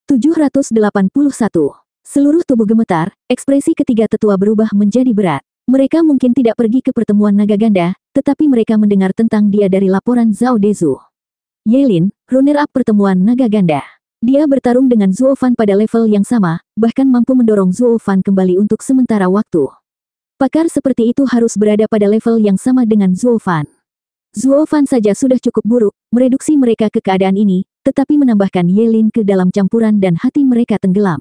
781. Seluruh tubuh gemetar, ekspresi ketiga tetua berubah menjadi berat. Mereka mungkin tidak pergi ke pertemuan naga ganda, tetapi mereka mendengar tentang dia dari laporan Zhao Dezu. Ye Lin, runner-up pertemuan naga ganda. Dia bertarung dengan Zhuo Fan pada level yang sama, bahkan mampu mendorong Zhuo Fan kembali untuk sementara waktu. Pakar seperti itu harus berada pada level yang sama dengan Zhuo Fan. Zhuo Fan saja sudah cukup buruk, mereduksi mereka ke keadaan ini, tetapi menambahkan Ye Lin ke dalam campuran dan hati mereka tenggelam.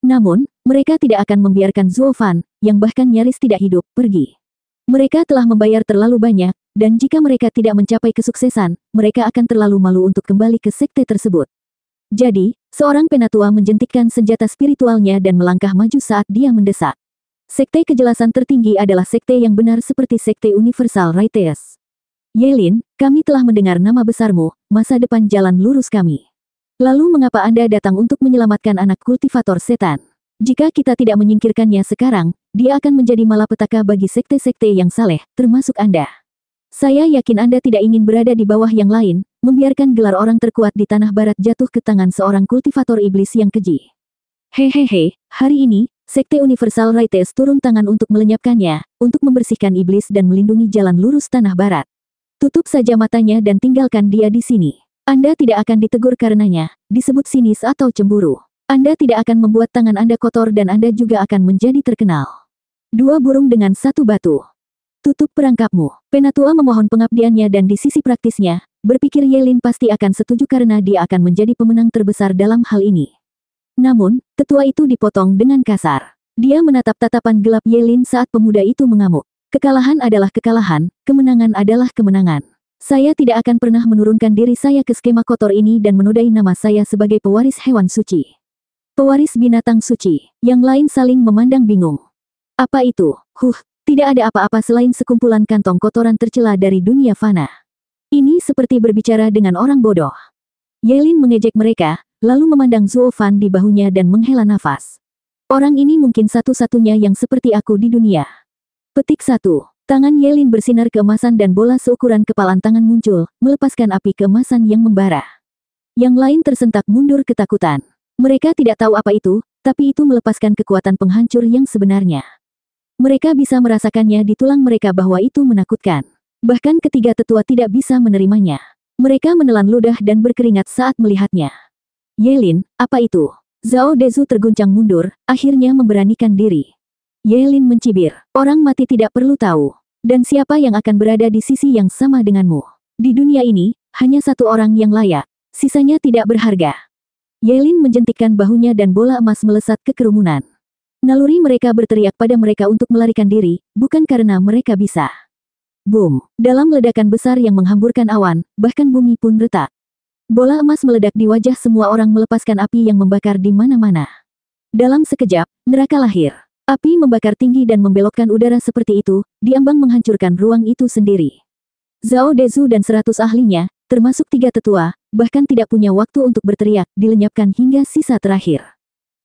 Namun, mereka tidak akan membiarkan Zhuo Fan, yang bahkan nyaris tidak hidup, pergi. Mereka telah membayar terlalu banyak, dan jika mereka tidak mencapai kesuksesan, mereka akan terlalu malu untuk kembali ke sekte tersebut. Jadi, seorang penatua menjentikkan senjata spiritualnya dan melangkah maju saat dia mendesak. Sekte kejelasan tertinggi adalah sekte yang benar seperti sekte Universal Righteous. Ye Lin, kami telah mendengar nama besarmu, masa depan jalan lurus kami. Lalu mengapa Anda datang untuk menyelamatkan anak kultivator setan? Jika kita tidak menyingkirkannya sekarang, dia akan menjadi malapetaka bagi sekte-sekte yang saleh, termasuk Anda. Saya yakin Anda tidak ingin berada di bawah yang lain, membiarkan gelar orang terkuat di tanah barat jatuh ke tangan seorang kultivator iblis yang keji. Hehehe, hari ini, sekte Universal Righteous turun tangan untuk melenyapkannya, untuk membersihkan iblis dan melindungi jalan lurus tanah barat. Tutup saja matanya dan tinggalkan dia di sini. Anda tidak akan ditegur karenanya, disebut sinis atau cemburu. Anda tidak akan membuat tangan Anda kotor dan Anda juga akan menjadi terkenal. Dua burung dengan satu batu. Tutup perangkapmu. Penatua memohon pengabdiannya dan di sisi praktisnya, berpikir Ye Lin pasti akan setuju karena dia akan menjadi pemenang terbesar dalam hal ini. Namun, tetua itu dipotong dengan kasar. Dia menatap tatapan gelap Ye Lin saat pemuda itu mengamuk. Kekalahan adalah kekalahan, kemenangan adalah kemenangan. Saya tidak akan pernah menurunkan diri saya ke skema kotor ini dan menodai nama saya sebagai pewaris hewan suci. Pewaris binatang suci. Yang lain saling memandang bingung. Apa itu? Tidak ada apa-apa selain sekumpulan kantong kotoran tercela dari dunia fana. Ini seperti berbicara dengan orang bodoh. Ye Lin mengejek mereka, lalu memandang Zhuo Fan di bahunya dan menghela nafas. Orang ini mungkin satu-satunya yang seperti aku di dunia. Petik 1. Tangan Ye Lin bersinar keemasan dan bola seukuran kepalan tangan muncul, melepaskan api keemasan yang membara. Yang lain tersentak mundur ketakutan. Mereka tidak tahu apa itu, tapi itu melepaskan kekuatan penghancur yang sebenarnya. Mereka bisa merasakannya di tulang mereka bahwa itu menakutkan. Bahkan ketiga tetua tidak bisa menerimanya. Mereka menelan ludah dan berkeringat saat melihatnya. Ye Lin, apa itu? Zhao Dezu terguncang mundur, akhirnya memberanikan diri. Ye Lin mencibir. Orang mati tidak perlu tahu. Dan siapa yang akan berada di sisi yang sama denganmu? Di dunia ini, hanya satu orang yang layak. Sisanya tidak berharga. Ye Lin menjentikkan bahunya dan bola emas melesat ke kerumunan. Naluri mereka berteriak pada mereka untuk melarikan diri, bukan karena mereka bisa. Boom! Dalam ledakan besar yang menghamburkan awan, bahkan bumi pun retak. Bola emas meledak di wajah semua orang melepaskan api yang membakar di mana-mana. Dalam sekejap, neraka lahir. Api membakar tinggi dan membelokkan udara seperti itu, diambang menghancurkan ruang itu sendiri. Zhao Dezu dan 100 ahlinya, termasuk 3 tetua, bahkan tidak punya waktu untuk berteriak, dilenyapkan hingga sisa terakhir.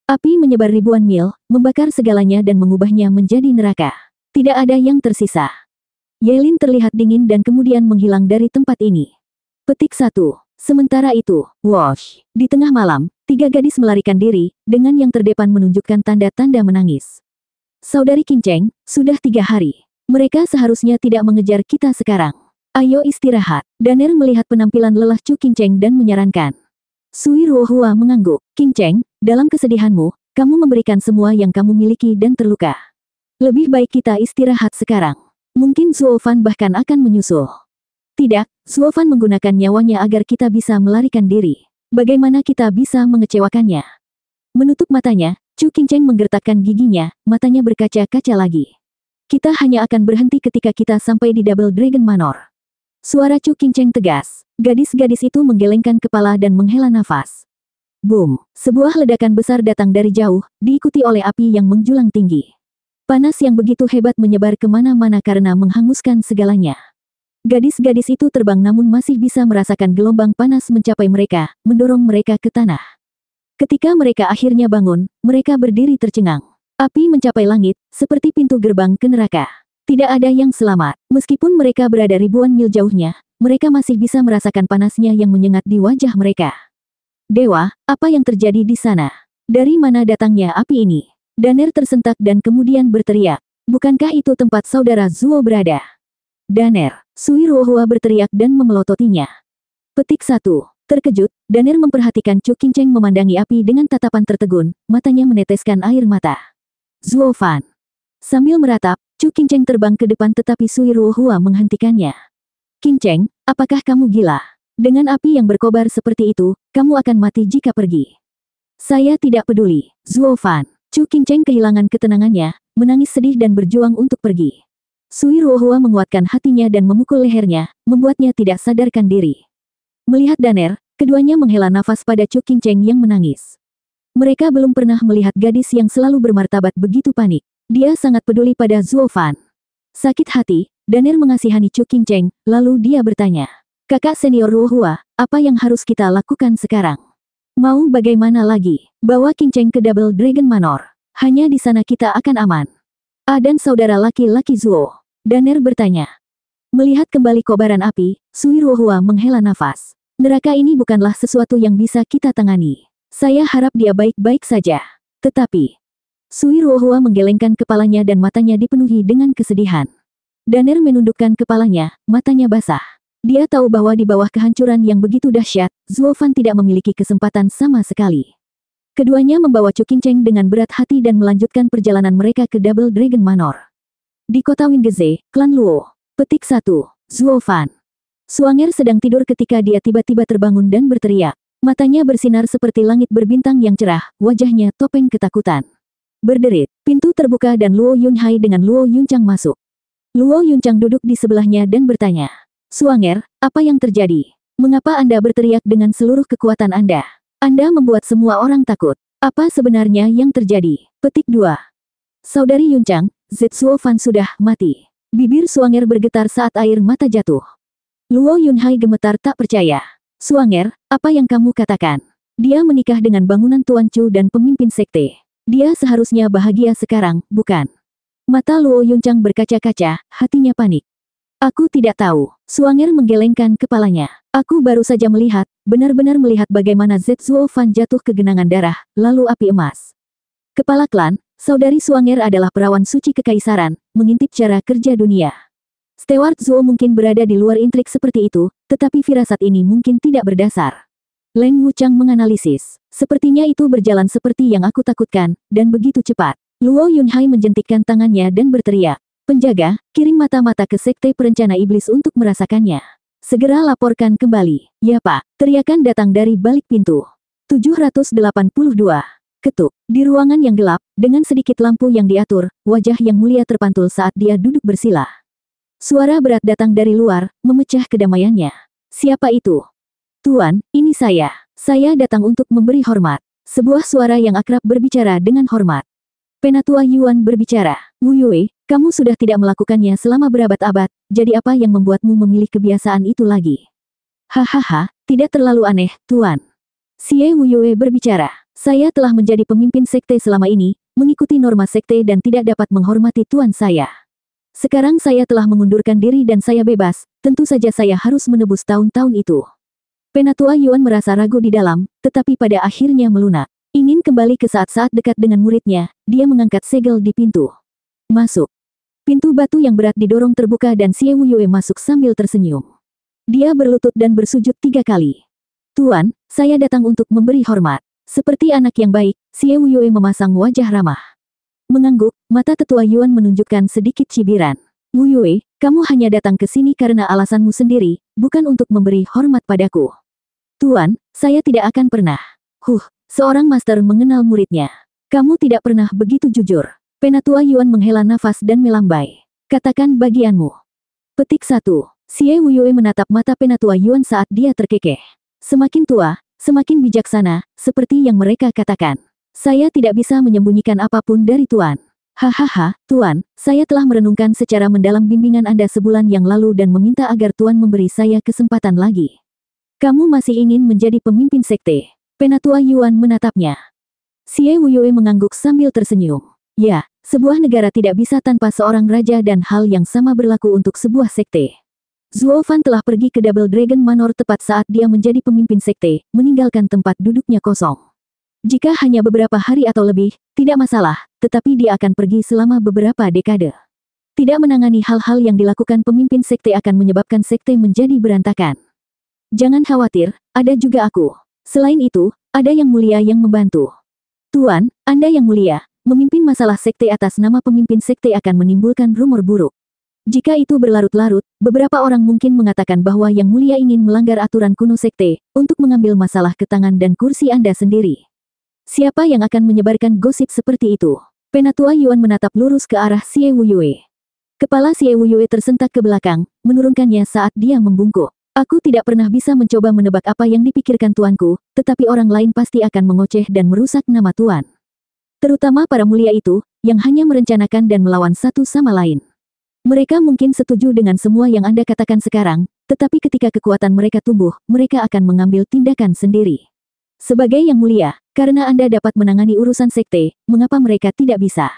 Api menyebar ribuan mil, membakar segalanya dan mengubahnya menjadi neraka. Tidak ada yang tersisa. Ye Lin terlihat dingin dan kemudian menghilang dari tempat ini. Petik 1. Sementara itu, whoosh! Di tengah malam, 3 gadis melarikan diri, dengan yang terdepan menunjukkan tanda-tanda menangis. Saudari Qingcheng, sudah 3 hari. Mereka seharusnya tidak mengejar kita sekarang. Ayo istirahat. Daner melihat penampilan lelah Chu Qingcheng dan menyarankan. Sui Ruohua mengangguk. Qingcheng, dalam kesedihanmu, kamu memberikan semua yang kamu miliki dan terluka. Lebih baik kita istirahat sekarang. Mungkin Zhuo Fan bahkan akan menyusul. Tidak, Zhuo Fan menggunakan nyawanya agar kita bisa melarikan diri. Bagaimana kita bisa mengecewakannya? Menutup matanya, Chu Qingcheng menggertakkan giginya, matanya berkaca-kaca lagi. Kita hanya akan berhenti ketika kita sampai di Double Dragon Manor. Suara Chu Qingcheng tegas. Gadis-gadis itu menggelengkan kepala dan menghela nafas. Boom! Sebuah ledakan besar datang dari jauh, diikuti oleh api yang menjulang tinggi. Panas yang begitu hebat menyebar kemana-mana karena menghanguskan segalanya. Gadis-gadis itu terbang namun masih bisa merasakan gelombang panas mencapai mereka, mendorong mereka ke tanah. Ketika mereka akhirnya bangun, mereka berdiri tercengang. Api mencapai langit, seperti pintu gerbang ke neraka. Tidak ada yang selamat. Meskipun mereka berada ribuan mil jauhnya, mereka masih bisa merasakan panasnya yang menyengat di wajah mereka. Dewa, apa yang terjadi di sana? Dari mana datangnya api ini? Daner tersentak dan kemudian berteriak. Bukankah itu tempat saudara Zuo berada? Daner, Sui Ruohua berteriak dan memelototinya. Petik 1. Terkejut, Daner memperhatikan Chu Qingcheng memandangi api dengan tatapan tertegun, matanya meneteskan air mata. Zuo Fan. Sambil meratap, Chu Qingcheng terbang ke depan tetapi Sui Ruohua menghentikannya. Qingcheng, apakah kamu gila? Dengan api yang berkobar seperti itu, kamu akan mati jika pergi. Saya tidak peduli, Zuo Fan. Chu Qingcheng kehilangan ketenangannya, menangis sedih dan berjuang untuk pergi. Sui Ruohua menguatkan hatinya dan memukul lehernya, membuatnya tidak sadarkan diri. Melihat Daner, keduanya menghela nafas pada Chu Qingcheng yang menangis. Mereka belum pernah melihat gadis yang selalu bermartabat begitu panik. Dia sangat peduli pada Zuo Fan. Sakit hati, Daner mengasihani Chu Qingcheng, lalu dia bertanya. Kakak senior Ruohua, apa yang harus kita lakukan sekarang? Mau bagaimana lagi? Bawa Qingcheng ke Double Dragon Manor. Hanya di sana kita akan aman. Dan saudara laki-laki Zuo. Daner bertanya. Melihat kembali kobaran api, Sui Ruohua menghela nafas. Neraka ini bukanlah sesuatu yang bisa kita tangani. Saya harap dia baik-baik saja. Tetapi, Sui Ruohua menggelengkan kepalanya dan matanya dipenuhi dengan kesedihan. Daner menundukkan kepalanya, matanya basah. Dia tahu bahwa di bawah kehancuran yang begitu dahsyat, Zuo Fan tidak memiliki kesempatan sama sekali. Keduanya membawa Chu Qingcheng dengan berat hati dan melanjutkan perjalanan mereka ke Double Dragon Manor. Di kota Wingeze, klan Luo. Petik 1. Zuo Fan. Suanger sedang tidur ketika dia tiba-tiba terbangun dan berteriak. Matanya bersinar seperti langit berbintang yang cerah, wajahnya topeng ketakutan. Berderit, pintu terbuka dan Luo Yunhai dengan Luo Yunchang masuk. Luo Yunchang duduk di sebelahnya dan bertanya. Suanger, apa yang terjadi? Mengapa Anda berteriak dengan seluruh kekuatan Anda? Anda membuat semua orang takut. Apa sebenarnya yang terjadi? Petik 2. Saudari Yunchang, Zuo Fan sudah mati. Bibir Suanger bergetar saat air mata jatuh. Luo Yunhai gemetar tak percaya. Suanger, apa yang kamu katakan? Dia menikah dengan bangunan Tuan Chu dan pemimpin sekte. Dia seharusnya bahagia sekarang, bukan? Mata Luo Yunchang berkaca-kaca, hatinya panik. Aku tidak tahu. Suanger menggelengkan kepalanya. Aku baru saja melihat, benar-benar melihat bagaimana Zuo Fan jatuh ke genangan darah, lalu api emas. Kepala klan, saudari Suanger adalah perawan suci kekaisaran, mengintip cara kerja dunia. Steward Zuo mungkin berada di luar intrik seperti itu, tetapi firasat ini mungkin tidak berdasar. Leng Wuchang menganalisis. Sepertinya itu berjalan seperti yang aku takutkan, dan begitu cepat. Luo Yunhai menjentikkan tangannya dan berteriak. Penjaga, kirim mata-mata ke Sekte Perencana Iblis untuk merasakannya. Segera laporkan kembali. Ya Pak, teriakan datang dari balik pintu. 782. Ketuk. Di ruangan yang gelap, dengan sedikit lampu yang diatur, wajah yang mulia terpantul saat dia duduk bersila. Suara berat datang dari luar, memecah kedamaiannya. Siapa itu? Tuan, ini saya. Saya datang untuk memberi hormat. Sebuah suara yang akrab berbicara dengan hormat. Penatua Yuan berbicara. Wu Yue, kamu sudah tidak melakukannya selama berabad-abad, jadi apa yang membuatmu memilih kebiasaan itu lagi? Hahaha, tidak terlalu aneh, Tuan. Xie Wu Yue berbicara. Saya telah menjadi pemimpin sekte selama ini, mengikuti norma sekte dan tidak dapat menghormati Tuan saya. Sekarang saya telah mengundurkan diri dan saya bebas, tentu saja saya harus menebus tahun-tahun itu. Penatua Yuan merasa ragu di dalam, tetapi pada akhirnya melunak. Ingin kembali ke saat-saat dekat dengan muridnya, dia mengangkat segel di pintu. Masuk. Pintu batu yang berat didorong terbuka dan Xie Wu Yue masuk sambil tersenyum. Dia berlutut dan bersujud 3 kali. Tuan, saya datang untuk memberi hormat. Seperti anak yang baik, Xie Wu Yue memasang wajah ramah. Mengangguk, mata tetua Yuan menunjukkan sedikit cibiran. Wu Yue, kamu hanya datang ke sini karena alasanmu sendiri, bukan untuk memberi hormat padaku. Tuan, saya tidak akan pernah. Seorang master mengenal muridnya. Kamu tidak pernah begitu jujur. Penatua Yuan menghela nafas dan melambai. Katakan bagianmu. Petik 1. Xie Wu Yue menatap mata Penatua Yuan saat dia terkekeh. Semakin tua, semakin bijaksana, seperti yang mereka katakan. Saya tidak bisa menyembunyikan apapun dari Tuan. Hahaha, Tuan, saya telah merenungkan secara mendalam bimbingan Anda sebulan yang lalu dan meminta agar Tuan memberi saya kesempatan lagi. Kamu masih ingin menjadi pemimpin sekte? Penatua Yuan menatapnya. Xie Wu Yue mengangguk sambil tersenyum. Ya, sebuah negara tidak bisa tanpa seorang raja dan hal yang sama berlaku untuk sebuah sekte. Zuo Fan telah pergi ke Double Dragon Manor tepat saat dia menjadi pemimpin sekte, meninggalkan tempat duduknya kosong. Jika hanya beberapa hari atau lebih, tidak masalah, tetapi dia akan pergi selama beberapa dekade. Tidak menangani hal-hal yang dilakukan pemimpin sekte akan menyebabkan sekte menjadi berantakan. Jangan khawatir, ada juga aku. Selain itu, ada yang mulia yang membantu. Tuan, Anda yang mulia, memimpin masalah sekte atas nama pemimpin sekte akan menimbulkan rumor buruk. Jika itu berlarut-larut, beberapa orang mungkin mengatakan bahwa Yang Mulia ingin melanggar aturan kuno sekte, untuk mengambil masalah ke tangan dan kursi Anda sendiri. Siapa yang akan menyebarkan gosip seperti itu? Penatua Yuan menatap lurus ke arah Xie Wuyue. Kepala Xie Wuyue tersentak ke belakang, menurunkannya saat dia membungkuk. Aku tidak pernah bisa mencoba menebak apa yang dipikirkan tuanku, tetapi orang lain pasti akan mengoceh dan merusak nama tuan. Terutama para mulia itu, yang hanya merencanakan dan melawan satu sama lain. Mereka mungkin setuju dengan semua yang Anda katakan sekarang, tetapi ketika kekuatan mereka tumbuh, mereka akan mengambil tindakan sendiri. Sebagai Yang Mulia, karena Anda dapat menangani urusan sekte, mengapa mereka tidak bisa?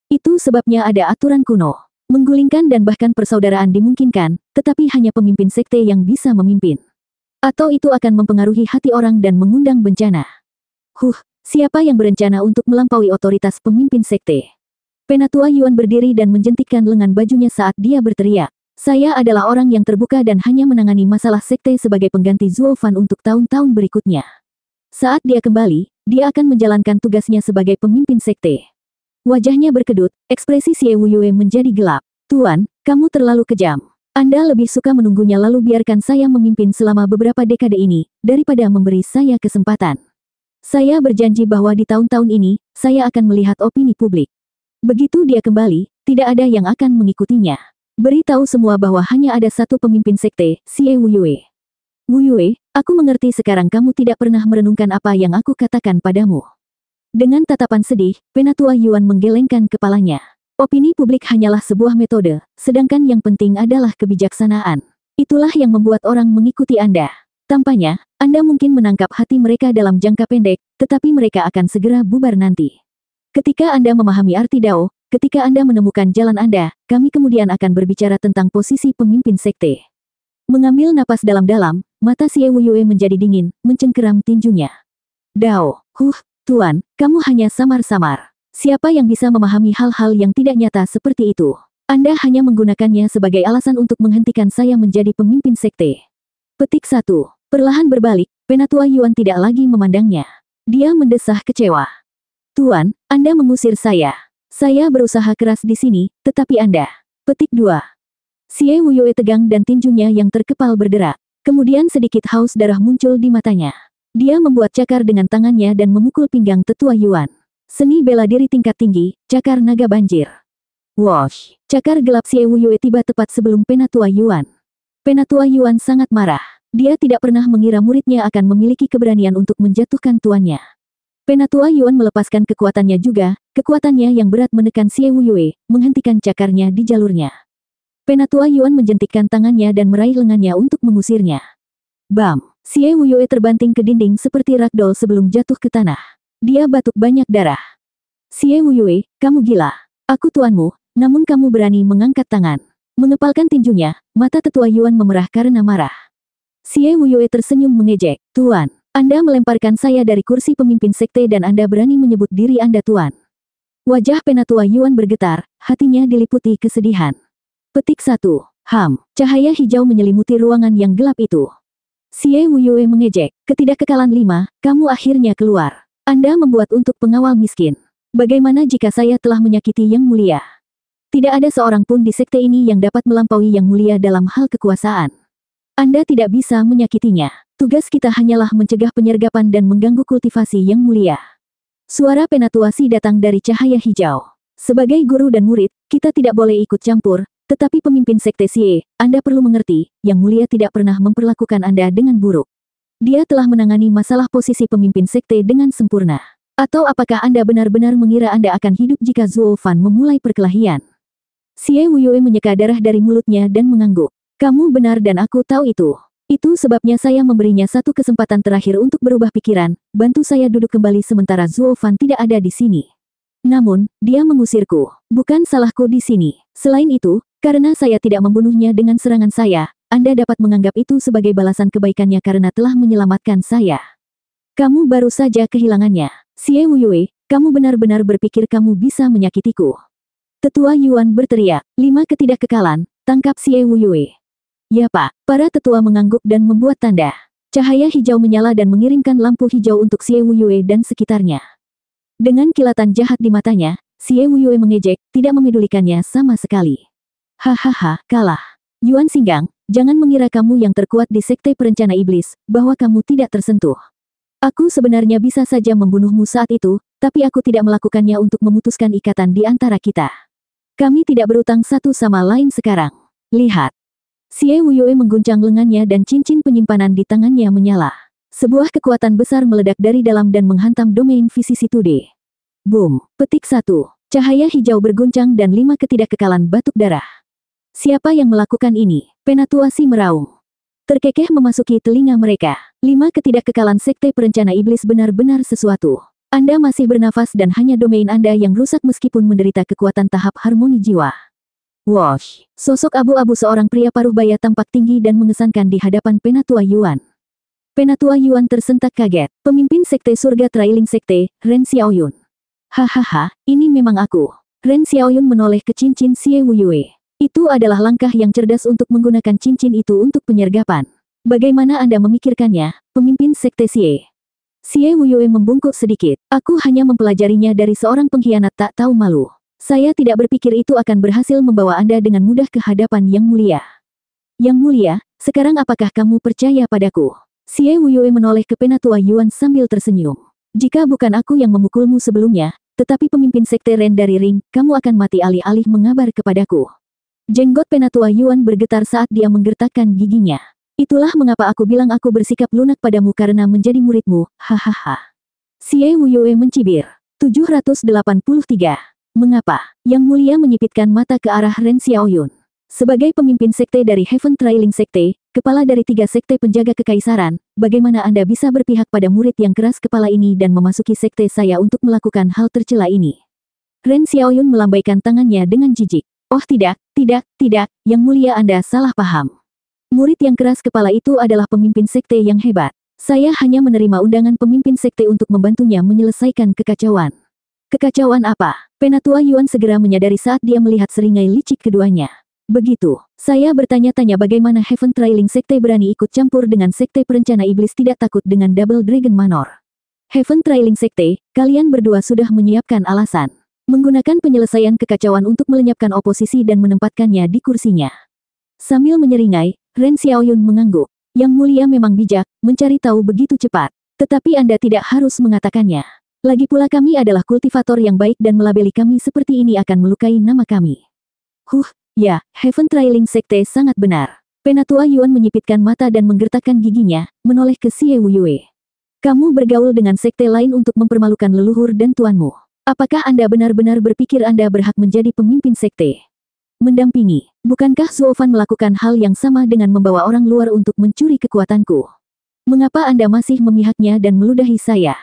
Itu sebabnya ada aturan kuno. Menggulingkan dan bahkan persaudaraan dimungkinkan, tetapi hanya pemimpin sekte yang bisa memimpin. Atau itu akan mempengaruhi hati orang dan mengundang bencana. Siapa yang berencana untuk melampaui otoritas pemimpin sekte? Penatua Yuan berdiri dan menjentikkan lengan bajunya saat dia berteriak. Saya adalah orang yang terbuka dan hanya menangani masalah sekte sebagai pengganti Zuo Fan untuk tahun-tahun berikutnya. Saat dia kembali, dia akan menjalankan tugasnya sebagai pemimpin sekte. Wajahnya berkedut, ekspresi Xie Wuyue menjadi gelap. Tuan, kamu terlalu kejam. Anda lebih suka menunggunya lalu biarkan saya memimpin selama beberapa dekade ini, daripada memberi saya kesempatan. Saya berjanji bahwa di tahun-tahun ini, saya akan melihat opini publik. Begitu dia kembali, tidak ada yang akan mengikutinya. Beritahu semua bahwa hanya ada satu pemimpin sekte, Xie Wuyue. Wuyue, aku mengerti sekarang kamu tidak pernah merenungkan apa yang aku katakan padamu. Dengan tatapan sedih, Penatua Yuan menggelengkan kepalanya. Opini publik hanyalah sebuah metode, sedangkan yang penting adalah kebijaksanaan. Itulah yang membuat orang mengikuti Anda. Tampaknya, Anda mungkin menangkap hati mereka dalam jangka pendek, tetapi mereka akan segera bubar nanti. Ketika Anda memahami arti Dao, ketika Anda menemukan jalan Anda, kami kemudian akan berbicara tentang posisi pemimpin sekte. Mengambil napas dalam-dalam, mata Xie Wuyue menjadi dingin, mencengkeram tinjunya. Dao, Tuan, kamu hanya samar-samar. Siapa yang bisa memahami hal-hal yang tidak nyata seperti itu? Anda hanya menggunakannya sebagai alasan untuk menghentikan saya menjadi pemimpin sekte. Petik 1. Perlahan berbalik, Penatua Yuan tidak lagi memandangnya. Dia mendesah kecewa. Tuan, Anda mengusir saya. Saya berusaha keras di sini, tetapi Anda. Petik 2. Xie Wuyue tegang dan tinjunya yang terkepal berderak. Kemudian sedikit haus darah muncul di matanya. Dia membuat cakar dengan tangannya dan memukul pinggang tetua Yuan. Seni bela diri tingkat tinggi, cakar naga banjir. Wosh! Cakar gelap Xie Wuyue tiba tepat sebelum Penatua Yuan. Penatua Yuan sangat marah. Dia tidak pernah mengira muridnya akan memiliki keberanian untuk menjatuhkan tuannya. Penatua Yuan melepaskan kekuatannya juga, kekuatannya yang berat menekan Xie Wuyue, menghentikan cakarnya di jalurnya. Penatua Yuan menjentikkan tangannya dan meraih lengannya untuk mengusirnya. Bam! Xie Wuyue terbanting ke dinding seperti ragdoll sebelum jatuh ke tanah. Dia batuk banyak darah. Xie Wuyue, kamu gila. Aku tuanmu, namun kamu berani mengangkat tangan. Mengepalkan tinjunya, mata tetua Yuan memerah karena marah. Xie Wuyue tersenyum mengejek. Tuan, Anda melemparkan saya dari kursi pemimpin sekte dan Anda berani menyebut diri Anda tuan. Wajah Penatua Yuan bergetar, hatinya diliputi kesedihan. Petik 1. Cahaya hijau menyelimuti ruangan yang gelap itu. Xie Wuyue mengejek. Ketidakkekalan 5, kamu akhirnya keluar. Anda membuat untuk pengawal miskin. Bagaimana jika saya telah menyakiti Yang Mulia? Tidak ada seorang pun di sekte ini yang dapat melampaui Yang Mulia dalam hal kekuasaan. Anda tidak bisa menyakitinya. Tugas kita hanyalah mencegah penyergapan dan mengganggu kultivasi Yang Mulia. Suara Penatua Si datang dari cahaya hijau. Sebagai guru dan murid, kita tidak boleh ikut campur, tetapi pemimpin sekte Xie, Anda perlu mengerti, Yang Mulia tidak pernah memperlakukan Anda dengan buruk. Dia telah menangani masalah posisi pemimpin sekte dengan sempurna. Atau apakah Anda benar-benar mengira Anda akan hidup jika Zuo Fan memulai perkelahian? Xie Wuyue menyeka darah dari mulutnya dan mengangguk. Kamu benar dan aku tahu itu. Itu sebabnya saya memberinya satu kesempatan terakhir untuk berubah pikiran, bantu saya duduk kembali sementara Zuo Fan tidak ada di sini. Namun, dia mengusirku. Bukan salahku di sini. Selain itu, karena saya tidak membunuhnya dengan serangan saya, Anda dapat menganggap itu sebagai balasan kebaikannya karena telah menyelamatkan saya. Kamu baru saja kehilangannya. Xie Wuyue, kamu benar-benar berpikir kamu bisa menyakitiku. Tetua Yuan berteriak, 5 ketidakkekalan, tangkap Xie Wuyue. Ya Pak, para tetua mengangguk dan membuat tanda. Cahaya hijau menyala dan mengirimkan lampu hijau untuk Xie Wuyue dan sekitarnya. Dengan kilatan jahat di matanya, Xie Wuyue mengejek, tidak memedulikannya sama sekali. Hahaha, kalah. Yuan Xinggang, jangan mengira kamu yang terkuat di Sekte Perencana Iblis, bahwa kamu tidak tersentuh. Aku sebenarnya bisa saja membunuhmu saat itu, tapi aku tidak melakukannya untuk memutuskan ikatan di antara kita. Kami tidak berutang satu sama lain sekarang. Lihat. Xie Wuyue mengguncang lengannya dan cincin penyimpanan di tangannya menyala. Sebuah kekuatan besar meledak dari dalam dan menghantam domain Vicisitude. Boom. Petik 1. Cahaya hijau berguncang dan 5 ketidakkekalan batuk darah. Siapa yang melakukan ini? Penatuasi meraung. Terkekeh memasuki telinga mereka. 5 ketidakkekalan Sekte Perencana Iblis benar-benar sesuatu. Anda masih bernafas dan hanya domain Anda yang rusak meskipun menderita kekuatan tahap harmoni jiwa. Wosh! Sosok abu-abu seorang pria paruh baya tampak tinggi dan mengesankan di hadapan Penatua Yuan. Penatua Yuan tersentak kaget. Pemimpin Sekte Surga Trailing Sekte, Ren Xiaoyun. Hahaha, ini memang aku. Ren Xiaoyun menoleh ke cincin Xie Wuyue. Itu adalah langkah yang cerdas untuk menggunakan cincin itu untuk penyergapan. Bagaimana Anda memikirkannya, pemimpin Sekte Xie? Xie Wuyue membungkuk sedikit. Aku hanya mempelajarinya dari seorang pengkhianat tak tahu malu. Saya tidak berpikir itu akan berhasil membawa Anda dengan mudah ke hadapan Yang Mulia. Yang Mulia, sekarang apakah kamu percaya padaku? Xie Wuyue menoleh ke Penatua Yuan sambil tersenyum. Jika bukan aku yang memukulmu sebelumnya, tetapi pemimpin Sekte Ren dari ring, kamu akan mati alih-alih mengabar kepadaku. Jenggot Penatua Yuan bergetar saat dia menggertakkan giginya. Itulah mengapa aku bilang aku bersikap lunak padamu karena menjadi muridmu, hahaha. Xie Wuyue mencibir. 783. Mengapa? Yang Mulia menyipitkan mata ke arah Ren Xiaoyun. Sebagai pemimpin sekte dari Heaven Trailing Sekte, kepala dari 3 sekte penjaga kekaisaran, bagaimana Anda bisa berpihak pada murid yang keras kepala ini dan memasuki sekte saya untuk melakukan hal tercela ini? Ren Xiaoyun melambaikan tangannya dengan jijik. Oh tidak, Yang Mulia Anda salah paham. Murid yang keras kepala itu adalah pemimpin sekte yang hebat. Saya hanya menerima undangan pemimpin sekte untuk membantunya menyelesaikan kekacauan. Kekacauan apa? Penatua Yuan segera menyadari saat dia melihat seringai licik keduanya. Begitu, saya bertanya-tanya bagaimana Heaven Trailing Sekte berani ikut campur dengan Sekte Perencana Iblis tidak takut dengan Double Dragon Manor. Heaven Trailing Sekte, kalian berdua sudah menyiapkan alasan. Menggunakan penyelesaian kekacauan untuk melenyapkan oposisi dan menempatkannya di kursinya. Sambil menyeringai, Ren Xiaoyun mengangguk. Yang Mulia memang bijak, mencari tahu begitu cepat. Tetapi Anda tidak harus mengatakannya. Lagi pula kami adalah kultivator yang baik dan melabeli kami seperti ini akan melukai nama kami. Ya, Heaven Trailing Sekte sangat benar. Penatua Yuan menyipitkan mata dan menggertakkan giginya, menoleh ke Xie Wuyue. Kamu bergaul dengan sekte lain untuk mempermalukan leluhur dan tuanmu. Apakah Anda benar-benar berpikir Anda berhak menjadi pemimpin sekte? Mendampingi. Bukankah Zuofan melakukan hal yang sama dengan membawa orang luar untuk mencuri kekuatanku? Mengapa Anda masih memihaknya dan meludahi saya?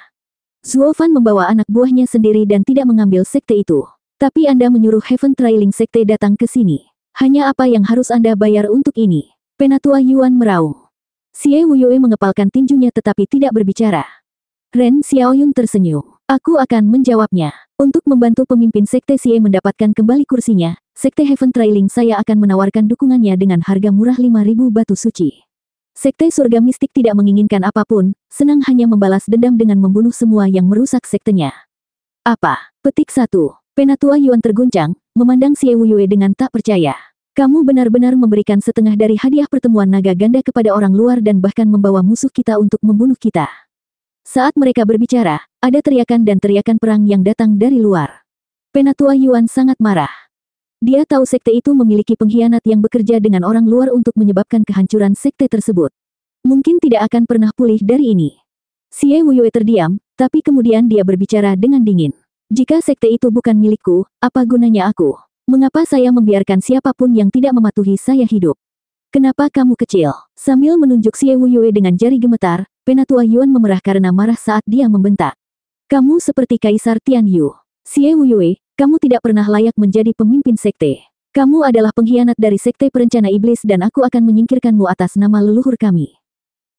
Zuofan membawa anak buahnya sendiri dan tidak mengambil sekte itu. Tapi Anda menyuruh Heaven Trailing Sekte datang ke sini. Hanya apa yang harus Anda bayar untuk ini? Penatua Yuan meraung. Xie Wuyue mengepalkan tinjunya tetapi tidak berbicara. Ren Xiaoyun tersenyum. Aku akan menjawabnya. Untuk membantu pemimpin Sekte Xie mendapatkan kembali kursinya, Sekte Heaven Trailing saya akan menawarkan dukungannya dengan harga murah 5.000 batu suci. Sekte Surga Mistik tidak menginginkan apapun, senang hanya membalas dendam dengan membunuh semua yang merusak sektenya. Apa? Petik 1. Penatua Yuan terguncang, memandang Xie Wuyue dengan tak percaya. Kamu benar-benar memberikan setengah dari hadiah pertemuan naga ganda kepada orang luar dan bahkan membawa musuh kita untuk membunuh kita. Saat mereka berbicara, ada teriakan dan teriakan perang yang datang dari luar. Penatua Yuan sangat marah. Dia tahu sekte itu memiliki pengkhianat yang bekerja dengan orang luar untuk menyebabkan kehancuran sekte tersebut. Mungkin tidak akan pernah pulih dari ini. Xie Wuyue terdiam, tapi kemudian dia berbicara dengan dingin. Jika sekte itu bukan milikku, apa gunanya aku? Mengapa saya membiarkan siapapun yang tidak mematuhi saya hidup? Kenapa kamu kecil? Sambil menunjuk Xie Wuyue dengan jari gemetar, Penatua Yuan memerah karena marah saat dia membentak. Kamu seperti Kaisar Tian Yu. Xie Wuyue, kamu tidak pernah layak menjadi pemimpin sekte. Kamu adalah pengkhianat dari Sekte Perencana Iblis dan aku akan menyingkirkanmu atas nama leluhur kami.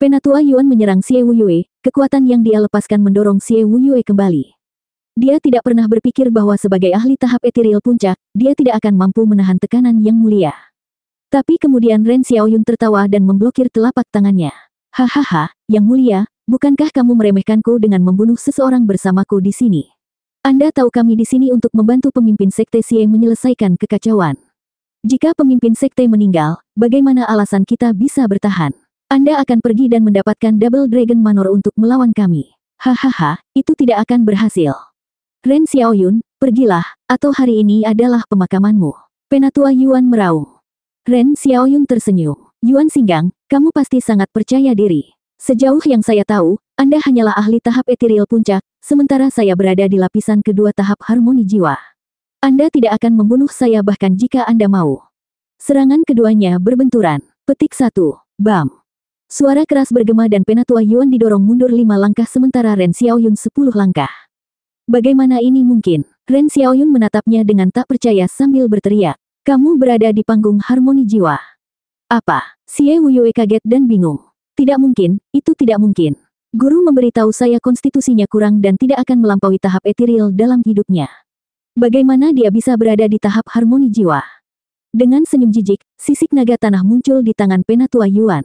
Penatua Yuan menyerang Xie Wuyue, kekuatan yang dia lepaskan mendorong Xie Wuyue kembali. Dia tidak pernah berpikir bahwa sebagai ahli tahap etiril puncak, dia tidak akan mampu menahan tekanan yang mulia. Tapi kemudian Ren Xiaoyun tertawa dan memblokir telapak tangannya. Hahaha, yang mulia, bukankah kamu meremehkanku dengan membunuh seseorang bersamaku di sini? Anda tahu kami di sini untuk membantu pemimpin Sekte Xie menyelesaikan kekacauan. Jika pemimpin Sekte meninggal, bagaimana alasan kita bisa bertahan? Anda akan pergi dan mendapatkan Double Dragon Manor untuk melawan kami. Hahaha, itu tidak akan berhasil. Ren Xiaoyun, pergilah, atau hari ini adalah pemakamanmu. Penatua Yuan meraung. Ren Xiaoyun tersenyum. Yuan Singgang, kamu pasti sangat percaya diri. Sejauh yang saya tahu, Anda hanyalah ahli tahap etiril puncak, sementara saya berada di lapisan kedua tahap harmoni jiwa. Anda tidak akan membunuh saya bahkan jika Anda mau. Serangan keduanya berbenturan. Petik 1. Bam. Suara keras bergema dan Penatua Yuan didorong mundur 5 langkah sementara Ren Xiaoyun 10 langkah. Bagaimana ini mungkin? Ren Xiaoyun menatapnya dengan tak percaya sambil berteriak. Kamu berada di panggung harmoni jiwa. Apa? Xie Wuyue kaget dan bingung. Tidak mungkin, itu tidak mungkin. Guru memberitahu saya konstitusinya kurang dan tidak akan melampaui tahap etiril dalam hidupnya. Bagaimana dia bisa berada di tahap harmoni jiwa? Dengan senyum jijik, sisik naga tanah muncul di tangan Penatua Yuan.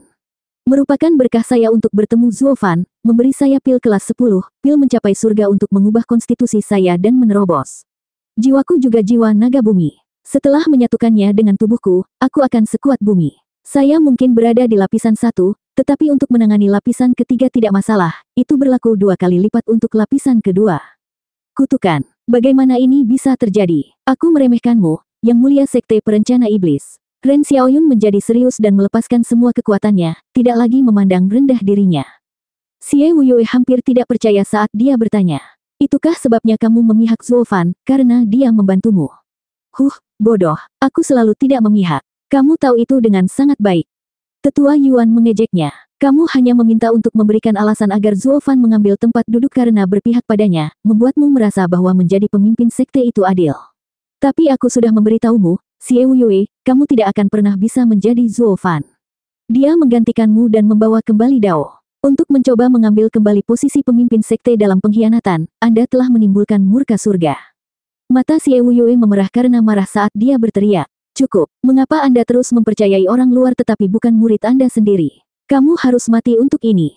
Merupakan berkah saya untuk bertemu Zuo Fan, memberi saya pil kelas 10, pil mencapai surga untuk mengubah konstitusi saya dan menerobos. Jiwaku juga jiwa naga bumi. Setelah menyatukannya dengan tubuhku, aku akan sekuat bumi. Saya mungkin berada di lapisan 1, tetapi untuk menangani lapisan ketiga tidak masalah, itu berlaku 2 kali lipat untuk lapisan kedua. Kutukan, bagaimana ini bisa terjadi? Aku meremehkanmu, yang mulia Sekte Perencana Iblis. Ren Xiaoyun menjadi serius dan melepaskan semua kekuatannya, tidak lagi memandang rendah dirinya. Xie Wuyue hampir tidak percaya saat dia bertanya. Itukah sebabnya kamu memihak Zuo Fan, karena dia membantumu? Bodoh, aku selalu tidak memihak. Kamu tahu itu dengan sangat baik. Tetua Yuan mengejeknya. Kamu hanya meminta untuk memberikan alasan agar Zuo Fan mengambil tempat duduk karena berpihak padanya, membuatmu merasa bahwa menjadi pemimpin sekte itu adil. Tapi aku sudah memberitahumu, Xie Wuyue, kamu tidak akan pernah bisa menjadi Zuo Fan. Dia menggantikanmu dan membawa kembali Dao. Untuk mencoba mengambil kembali posisi pemimpin sekte dalam pengkhianatan, Anda telah menimbulkan murka surga. Mata Xie Wuyue memerah karena marah saat dia berteriak. Cukup, mengapa Anda terus mempercayai orang luar tetapi bukan murid Anda sendiri? Kamu harus mati untuk ini.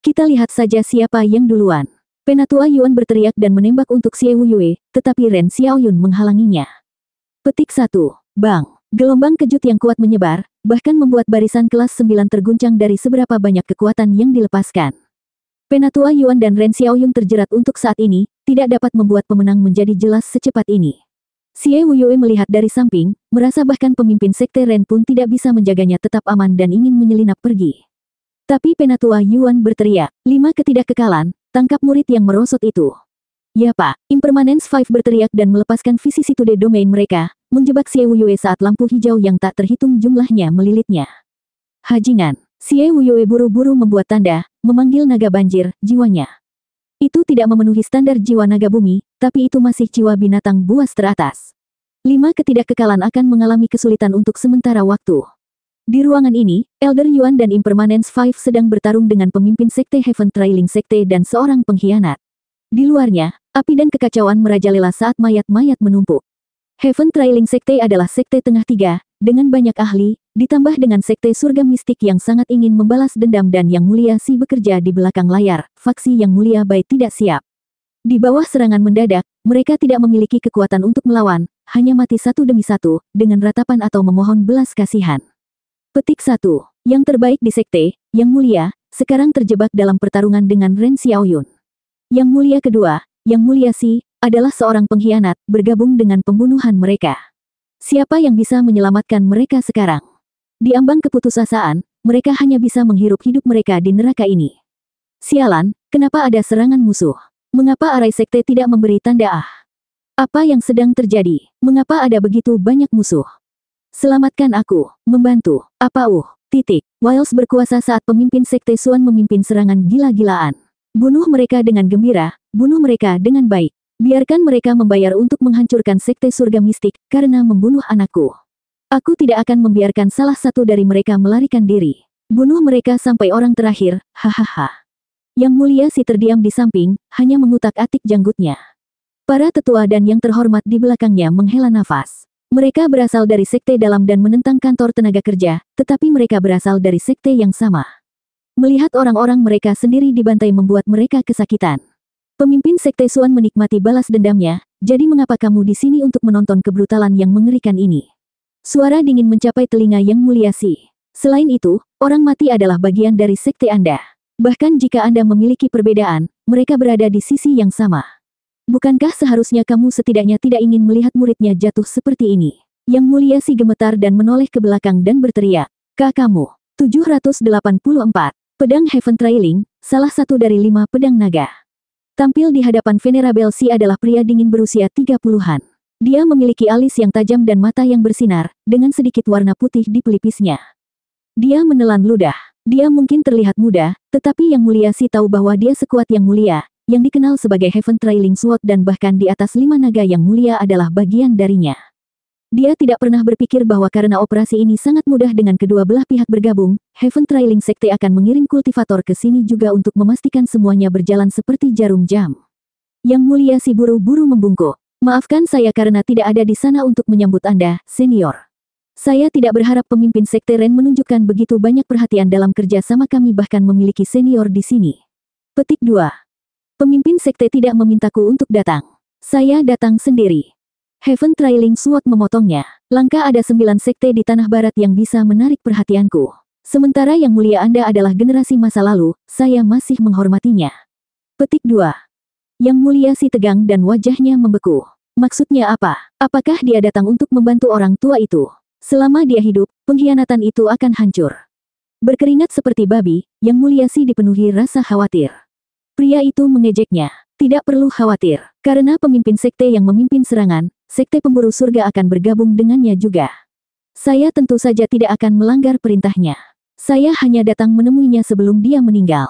Kita lihat saja siapa yang duluan. Penatua Yuan berteriak dan menembak untuk Xie Wuyue, tetapi Ren Xiaoyun menghalanginya. Petik 1. Bang. Gelombang kejut yang kuat menyebar, bahkan membuat barisan kelas 9 terguncang dari seberapa banyak kekuatan yang dilepaskan. Penatua Yuan dan Ren Xiaoyun terjerat untuk saat ini, tidak dapat membuat pemenang menjadi jelas secepat ini. Xie Wuyue melihat dari samping, merasa bahkan pemimpin sekte Ren pun tidak bisa menjaganya tetap aman dan ingin menyelinap pergi. Tapi Penatua Yuan berteriak, 5 ketidakkekalan, tangkap murid yang merosot itu. Ya Pak, Impermanence 5 berteriak dan melepaskan Vicissitude Domain mereka, menjebak Xie Wuyue saat lampu hijau yang tak terhitung jumlahnya melilitnya. Hajingan, Xie Wuyue buru-buru membuat tanda, memanggil naga banjir, jiwanya. Itu tidak memenuhi standar jiwa naga bumi, tapi itu masih jiwa binatang buas teratas. 5 ketidakkekalan akan mengalami kesulitan untuk sementara waktu. Di ruangan ini, Elder Yuan dan Impermanence 5 sedang bertarung dengan pemimpin sekte Heaven Trailing Sekte dan seorang pengkhianat. Di luarnya, api dan kekacauan merajalela saat mayat-mayat menumpuk. Heaven Trailing Sekte adalah sekte tengah 3, dengan banyak ahli, ditambah dengan sekte surga mistik yang sangat ingin membalas dendam dan yang mulia Si bekerja di belakang layar, faksi yang mulia Bai tidak siap. Di bawah serangan mendadak, mereka tidak memiliki kekuatan untuk melawan, hanya mati satu demi satu, dengan ratapan atau memohon belas kasihan. Petik 1. Yang terbaik di sekte, yang mulia, sekarang terjebak dalam pertarungan dengan Ren Xiaoyun. Yang mulia kedua, yang mulia Si, adalah seorang pengkhianat, bergabung dengan pembunuhan mereka. Siapa yang bisa menyelamatkan mereka sekarang? Di ambang keputusasaan, mereka hanya bisa menghirup hidup mereka di neraka ini. Sialan, kenapa ada serangan musuh? Mengapa arai sekte tidak memberi tanda? Apa yang sedang terjadi? Mengapa ada begitu banyak musuh? Selamatkan aku, membantu. Wiles berkuasa saat pemimpin sekte Xuan memimpin serangan gila-gilaan. Bunuh mereka dengan gembira, bunuh mereka dengan baik. Biarkan mereka membayar untuk menghancurkan sekte surga mistik karena membunuh anakku. Aku tidak akan membiarkan salah satu dari mereka melarikan diri. Bunuh mereka sampai orang terakhir, hahaha. Yang Mulia Si terdiam di samping, hanya mengutak-atik janggutnya. Para tetua dan yang terhormat di belakangnya menghela nafas. Mereka berasal dari sekte dalam dan menentang kantor tenaga kerja, tetapi mereka berasal dari sekte yang sama. Melihat orang-orang mereka sendiri dibantai membuat mereka kesakitan. Pemimpin sekte Suan menikmati balas dendamnya, jadi mengapa kamu di sini untuk menonton kebrutalan yang mengerikan ini? Suara dingin mencapai telinga Yang Mulia Si. Selain itu, orang mati adalah bagian dari sekte Anda. Bahkan jika Anda memiliki perbedaan, mereka berada di sisi yang sama. Bukankah seharusnya kamu setidaknya tidak ingin melihat muridnya jatuh seperti ini? Yang Mulia Si gemetar dan menoleh ke belakang dan berteriak, "Kak kamu." 784. Pedang Heaven Trailing, salah satu dari 5 pedang naga. Tampil di hadapan Venerable Si adalah pria dingin berusia 30-an. Dia memiliki alis yang tajam dan mata yang bersinar, dengan sedikit warna putih di pelipisnya. Dia menelan ludah. Dia mungkin terlihat muda, tetapi Yang Mulia Si tahu bahwa dia sekuat Yang Mulia, yang dikenal sebagai Heaven Trailing Sword dan bahkan di atas 5 naga yang mulia adalah bagian darinya. Dia tidak pernah berpikir bahwa karena operasi ini sangat mudah dengan kedua belah pihak bergabung, Heaven Trailing Sekte akan mengirim kultivator ke sini juga untuk memastikan semuanya berjalan seperti jarum jam. Yang Mulia Si buru-buru membungkuk. Maafkan saya karena tidak ada di sana untuk menyambut Anda, senior. Saya tidak berharap pemimpin Sekte Ren menunjukkan begitu banyak perhatian dalam kerja sama kami bahkan memiliki senior di sini. Petik 2. Pemimpin sekte tidak memintaku untuk datang. Saya datang sendiri. Heaven Trailing Sword memotongnya. Langka ada 9 sekte di tanah barat yang bisa menarik perhatianku. Sementara Yang Mulia Anda adalah generasi masa lalu, saya masih menghormatinya. Petik 2. Yang Mulia Si tegang dan wajahnya membeku. Maksudnya apa? Apakah dia datang untuk membantu orang tua itu? Selama dia hidup, pengkhianatan itu akan hancur. Berkeringat seperti babi, Yang Mulia Si dipenuhi rasa khawatir. Pria itu mengejeknya. Tidak perlu khawatir, karena pemimpin sekte yang memimpin serangan, sekte pemburu surga akan bergabung dengannya juga. Saya tentu saja tidak akan melanggar perintahnya. Saya hanya datang menemuinya sebelum dia meninggal.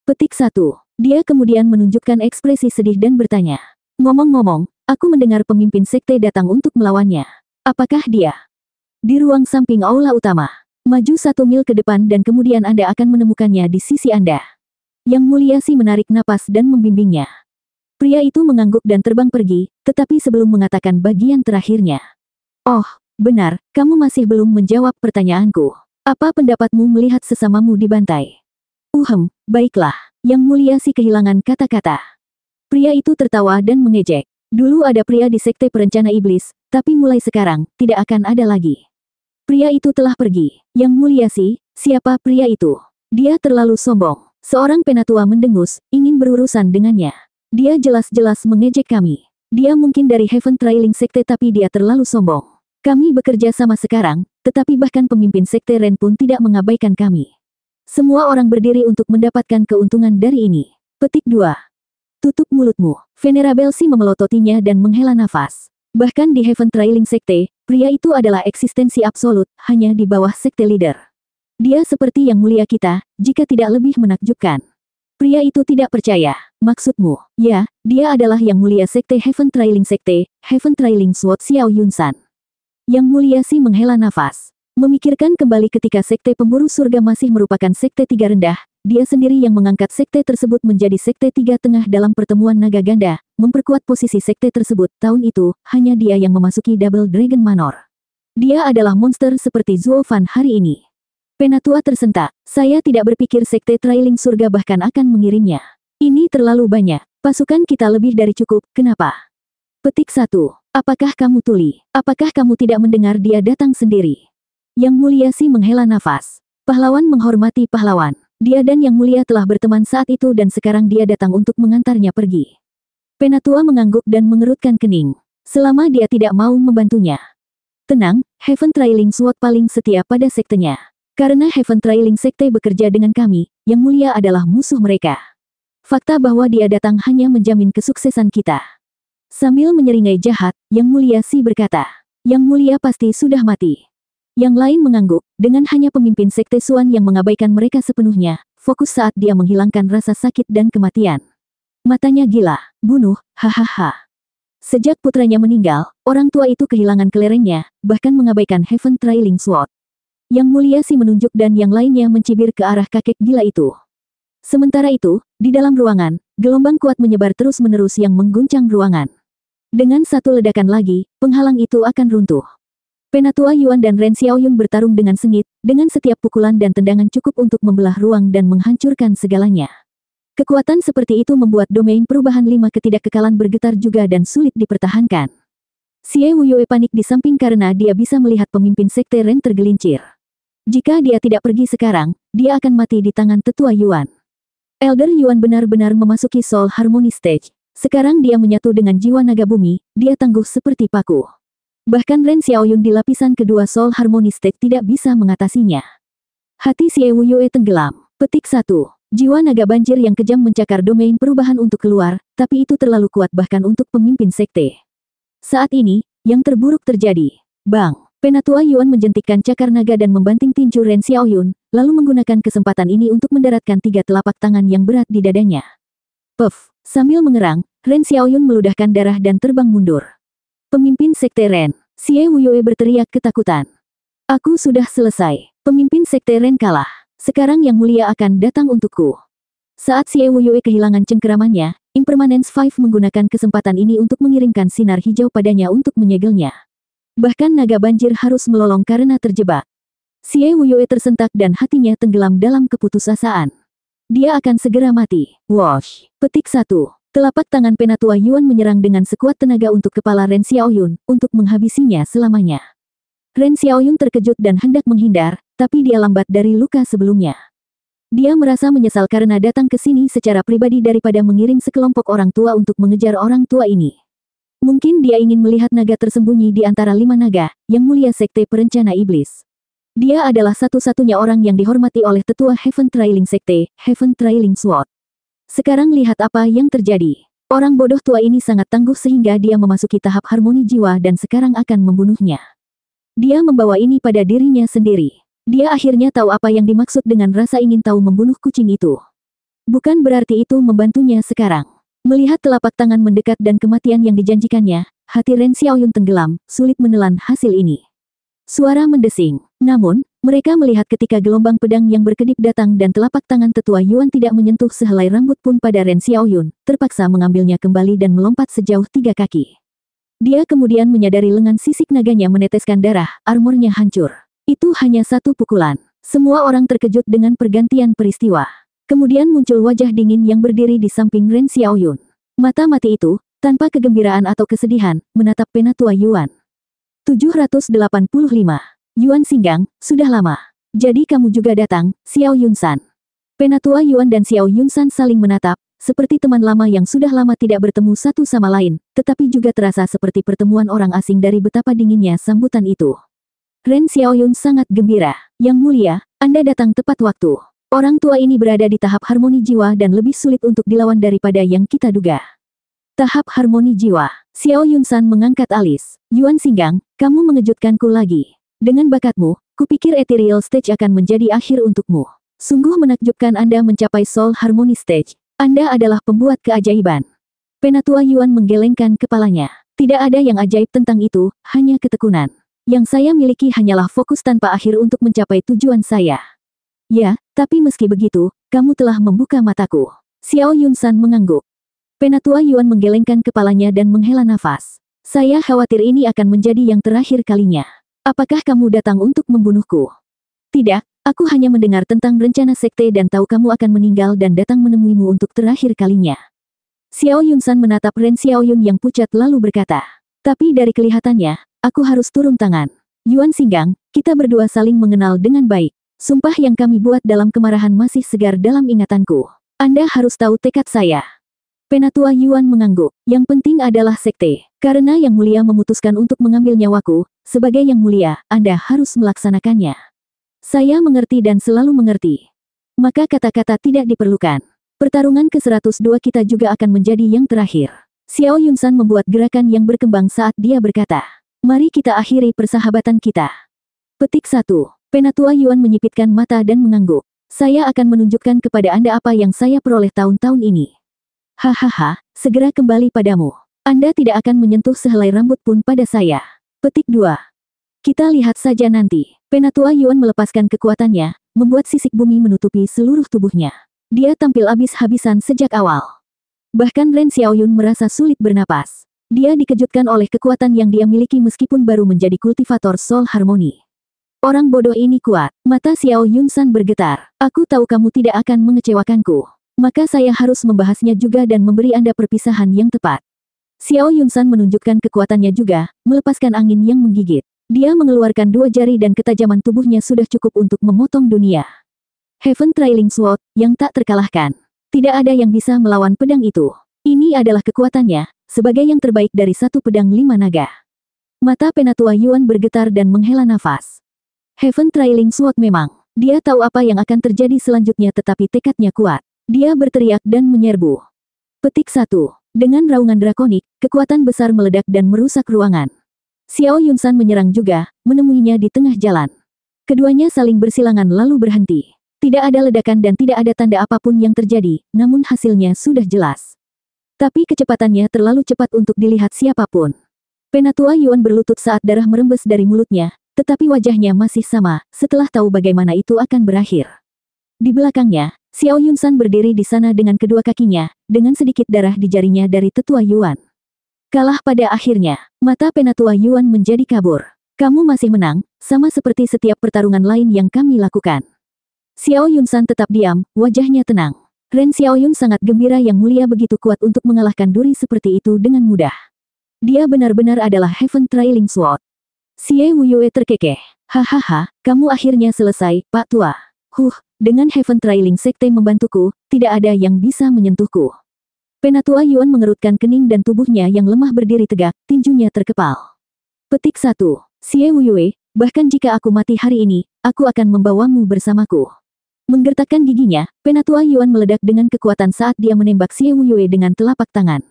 Petik 1. Dia kemudian menunjukkan ekspresi sedih dan bertanya. Ngomong-ngomong, aku mendengar pemimpin sekte datang untuk melawannya. Apakah dia? Di ruang samping aula utama. Maju 1 mil ke depan dan kemudian Anda akan menemukannya di sisi Anda. Yang Mulia Si menarik napas dan membimbingnya. Pria itu mengangguk dan terbang pergi, tetapi sebelum mengatakan bagian terakhirnya. Oh, benar, kamu masih belum menjawab pertanyaanku. Apa pendapatmu melihat sesamamu dibantai? Baiklah. Yang Mulia Si kehilangan kata-kata. Pria itu tertawa dan mengejek. Dulu ada pria di sekte perencana iblis, tapi mulai sekarang, tidak akan ada lagi. Pria itu telah pergi. Yang Mulia Si, siapa pria itu? Dia terlalu sombong. Seorang penatua mendengus, ingin berurusan dengannya. Dia jelas-jelas mengejek kami. Dia mungkin dari Heaven Trailing Sekte tapi dia terlalu sombong. Kami bekerja sama sekarang, tetapi bahkan pemimpin Sekte Ren pun tidak mengabaikan kami. Semua orang berdiri untuk mendapatkan keuntungan dari ini. Petik 2. Tutup mulutmu. Venerable Si memelototinya dan menghela nafas. Bahkan di Heaven Trailing Sekte, pria itu adalah eksistensi absolut, hanya di bawah sekte leader. Dia seperti Yang Mulia kita, jika tidak lebih menakjubkan. Pria itu tidak percaya. Maksudmu? Ya, dia adalah Yang Mulia Sekte Heaven Trailing Sekte, Heaven Trailing Sword Xiao Yunsan. Yang Mulia Si menghela nafas. Memikirkan kembali ketika sekte pemburu surga masih merupakan sekte 3 rendah, dia sendiri yang mengangkat sekte tersebut menjadi sekte 3 tengah dalam pertemuan naga ganda, memperkuat posisi sekte tersebut. Tahun itu, hanya dia yang memasuki Double Dragon Manor. Dia adalah monster seperti Zuo Fan hari ini. Penatua tersentak. Saya tidak berpikir sekte Trailing Surga bahkan akan mengirimnya. Ini terlalu banyak. Pasukan kita lebih dari cukup, kenapa? Petik 1. Apakah kamu tuli? Apakah kamu tidak mendengar dia datang sendiri? Yang Mulia Si menghela nafas. Pahlawan menghormati pahlawan. Dia dan Yang Mulia telah berteman saat itu dan sekarang dia datang untuk mengantarnya pergi. Penatua mengangguk dan mengerutkan kening. Selama dia tidak mau membantunya. Tenang, Heaven Trailing Sword paling setia pada sektenya. Karena Heaven Trailing Sekte bekerja dengan kami, Yang Mulia adalah musuh mereka. Fakta bahwa dia datang hanya menjamin kesuksesan kita. Sambil menyeringai jahat, Yang Mulia Si berkata, Yang Mulia pasti sudah mati. Yang lain mengangguk, dengan hanya pemimpin Sekte Suan yang mengabaikan mereka sepenuhnya, fokus saat dia menghilangkan rasa sakit dan kematian. Matanya gila. Bunuh, hahaha. Sejak putranya meninggal, orang tua itu kehilangan kelerengnya, bahkan mengabaikan Heaven Trailing Sword. Yang Mulia Si menunjuk dan yang lainnya mencibir ke arah kakek gila itu. Sementara itu, di dalam ruangan, gelombang kuat menyebar terus-menerus yang mengguncang ruangan. Dengan satu ledakan lagi, penghalang itu akan runtuh. Penatua Yuan dan Ren Xiaoyun bertarung dengan sengit, dengan setiap pukulan dan tendangan cukup untuk membelah ruang dan menghancurkan segalanya. Kekuatan seperti itu membuat domain perubahan 5 ketidakkekalan bergetar juga dan sulit dipertahankan. Xie Wuyue panik di samping karena dia bisa melihat pemimpin sekte Ren tergelincir. Jika dia tidak pergi sekarang, dia akan mati di tangan tetua Yuan. Elder Yuan benar-benar memasuki Soul Harmony Stage. Sekarang dia menyatu dengan jiwa naga bumi, dia tangguh seperti paku. Bahkan Ren Xiaoyun di lapisan kedua Soul Harmony Stage tidak bisa mengatasinya. Hati Xie Wuyue tenggelam. Petik 1. Jiwa naga banjir yang kejam mencakar domain perubahan untuk keluar, tapi itu terlalu kuat bahkan untuk pemimpin sekte. Saat ini, yang terburuk terjadi. Bang! Penatua Yuan menjentikkan cakar naga dan membanting tinju Ren Xiaoyun, lalu menggunakan kesempatan ini untuk mendaratkan 3 telapak tangan yang berat di dadanya. Puff! Sambil mengerang, Ren Xiaoyun meludahkan darah dan terbang mundur. Pemimpin sekte Ren, Xie Wuyue berteriak ketakutan. Aku sudah selesai. Pemimpin sekte Ren kalah. Sekarang Yang Mulia akan datang untukku. Saat Xie Wuyue kehilangan cengkeramannya, Impermanence 5 menggunakan kesempatan ini untuk mengirimkan sinar hijau padanya untuk menyegelnya. Bahkan naga banjir harus melolong karena terjebak. Xie Wuyue tersentak dan hatinya tenggelam dalam keputusasaan. Dia akan segera mati. Wash. Petik 1. Telapak tangan Penatua Yuan menyerang dengan sekuat tenaga untuk kepala Ren Xiaoyun, untuk menghabisinya selamanya. Ren Xiaoyun terkejut dan hendak menghindar, tapi dia lambat dari luka sebelumnya. Dia merasa menyesal karena datang ke sini secara pribadi daripada mengirim sekelompok orang tua untuk mengejar orang tua ini. Mungkin dia ingin melihat naga tersembunyi di antara 5 naga, Yang Mulia Sekte Perencana Iblis. Dia adalah satu-satunya orang yang dihormati oleh tetua Heaven Trailing Sekte, Heaven Trailing Sword. Sekarang lihat apa yang terjadi. Orang bodoh tua ini sangat tangguh sehingga dia memasuki tahap harmoni jiwa dan sekarang akan membunuhnya. Dia membawa ini pada dirinya sendiri. Dia akhirnya tahu apa yang dimaksud dengan rasa ingin tahu membunuh kucing itu. Bukan berarti itu membantunya sekarang. Melihat telapak tangan mendekat dan kematian yang dijanjikannya, hati Ren Xiaoyun tenggelam, sulit menelan hasil ini. Suara mendesing. Namun, mereka melihat ketika gelombang pedang yang berkedip datang dan telapak tangan tetua Yuan tidak menyentuh sehelai rambut pun pada Ren Xiaoyun, terpaksa mengambilnya kembali dan melompat sejauh 3 kaki. Dia kemudian menyadari lengan sisik naganya meneteskan darah, armornya hancur. Itu hanya satu pukulan. Semua orang terkejut dengan pergantian peristiwa. Kemudian muncul wajah dingin yang berdiri di samping Ren Xiaoyun. Mata mati itu, tanpa kegembiraan atau kesedihan, menatap Penatua Yuan. 785. Yuan Singgang, sudah lama. Jadi kamu juga datang, Xiao Yunsan. Penatua Yuan dan Xiao Yunsan saling menatap, seperti teman lama yang sudah lama tidak bertemu satu sama lain, tetapi juga terasa seperti pertemuan orang asing dari betapa dinginnya sambutan itu. Ren Xiaoyun sangat gembira. Yang Mulia, Anda datang tepat waktu. Orang tua ini berada di tahap harmoni jiwa dan lebih sulit untuk dilawan daripada yang kita duga. Tahap harmoni jiwa. Xiao Yunsan mengangkat alis. Yuan Singgang, kamu mengejutkanku lagi. Dengan bakatmu, kupikir Ethereal Stage akan menjadi akhir untukmu. Sungguh menakjubkan Anda mencapai Soul Harmony Stage. Anda adalah pembuat keajaiban. Penatua Yuan menggelengkan kepalanya. Tidak ada yang ajaib tentang itu, hanya ketekunan. Yang saya miliki hanyalah fokus tanpa akhir untuk mencapai tujuan saya. Ya, tapi meski begitu, kamu telah membuka mataku. Xiao Yunsan mengangguk. Penatua Yuan menggelengkan kepalanya dan menghela nafas. Saya khawatir ini akan menjadi yang terakhir kalinya. Apakah kamu datang untuk membunuhku? Tidak, aku hanya mendengar tentang rencana sekte dan tahu kamu akan meninggal dan datang menemuimu untuk terakhir kalinya. Xiao Yunsan menatap Ren Xiaoyun yang pucat lalu berkata. Tapi dari kelihatannya, aku harus turun tangan. Yuan Singgang, kita berdua saling mengenal dengan baik. Sumpah yang kami buat dalam kemarahan masih segar dalam ingatanku. Anda harus tahu tekad saya. Penatua Yuan mengangguk. Yang penting adalah sekte. Karena Yang Mulia memutuskan untuk mengambil nyawaku, sebagai Yang Mulia, Anda harus melaksanakannya. Saya mengerti dan selalu mengerti. Maka kata-kata tidak diperlukan. Pertarungan ke-102 kita juga akan menjadi yang terakhir. Xiao Yunsan membuat gerakan yang berkembang saat dia berkata. Mari kita akhiri persahabatan kita. Petik 1. Penatua Yuan menyipitkan mata dan mengangguk. Saya akan menunjukkan kepada Anda apa yang saya peroleh tahun-tahun ini. Hahaha, segera kembali padamu. Anda tidak akan menyentuh sehelai rambut pun pada saya. Petik 2. Kita lihat saja nanti. Penatua Yuan melepaskan kekuatannya, membuat sisik bumi menutupi seluruh tubuhnya. Dia tampil habis-habisan sejak awal. Bahkan Ren Xiaoyun merasa sulit bernapas. Dia dikejutkan oleh kekuatan yang dia miliki meskipun baru menjadi kultivator Soul Harmony. Orang bodoh ini kuat. Mata Xiao Yunsan bergetar. Aku tahu kamu tidak akan mengecewakanku. Maka saya harus membahasnya juga dan memberi Anda perpisahan yang tepat. Xiao Yunsan menunjukkan kekuatannya juga, melepaskan angin yang menggigit. Dia mengeluarkan 2 jari dan ketajaman tubuhnya sudah cukup untuk memotong dunia. Heaven Trailing Sword, yang tak terkalahkan. Tidak ada yang bisa melawan pedang itu. Ini adalah kekuatannya, sebagai yang terbaik dari satu pedang 5 naga. Mata Penatua Yuan bergetar dan menghela nafas. Heaven Trailing Sword memang. Dia tahu apa yang akan terjadi selanjutnya tetapi tekadnya kuat. Dia berteriak dan menyerbu. Petik 1. Dengan raungan drakonik, kekuatan besar meledak dan merusak ruangan. Xiao Yunsan menyerang juga, menemuinya di tengah jalan. Keduanya saling bersilangan lalu berhenti. Tidak ada ledakan dan tidak ada tanda apapun yang terjadi, namun hasilnya sudah jelas. Tapi kecepatannya terlalu cepat untuk dilihat siapapun. Penatua Yuan berlutut saat darah merembes dari mulutnya, tetapi wajahnya masih sama, setelah tahu bagaimana itu akan berakhir. Di belakangnya, Xiao Yunsan berdiri di sana dengan kedua kakinya, dengan sedikit darah di jarinya dari tetua Yuan. Kalah pada akhirnya, mata Penatua Yuan menjadi kabur. Kamu masih menang, sama seperti setiap pertarungan lain yang kami lakukan. Xiao Yunsan tetap diam, wajahnya tenang. Ren Xiaoyun sangat gembira yang mulia begitu kuat untuk mengalahkan duri seperti itu dengan mudah. Dia benar-benar adalah Heaven Trailing Sword. Xie Wuyue terkekeh. Hahaha, kamu akhirnya selesai, Pak Tua. Dengan Heaven Trailing Sekte membantuku, tidak ada yang bisa menyentuhku. Penatua Yuan mengerutkan kening dan tubuhnya yang lemah berdiri tegak, tinjunya terkepal. Petik 1. Xie Wuyue, bahkan jika aku mati hari ini, aku akan membawamu bersamaku. Menggertakkan giginya, Penatua Yuan meledak dengan kekuatan saat dia menembak Xie Wuyue dengan telapak tangan.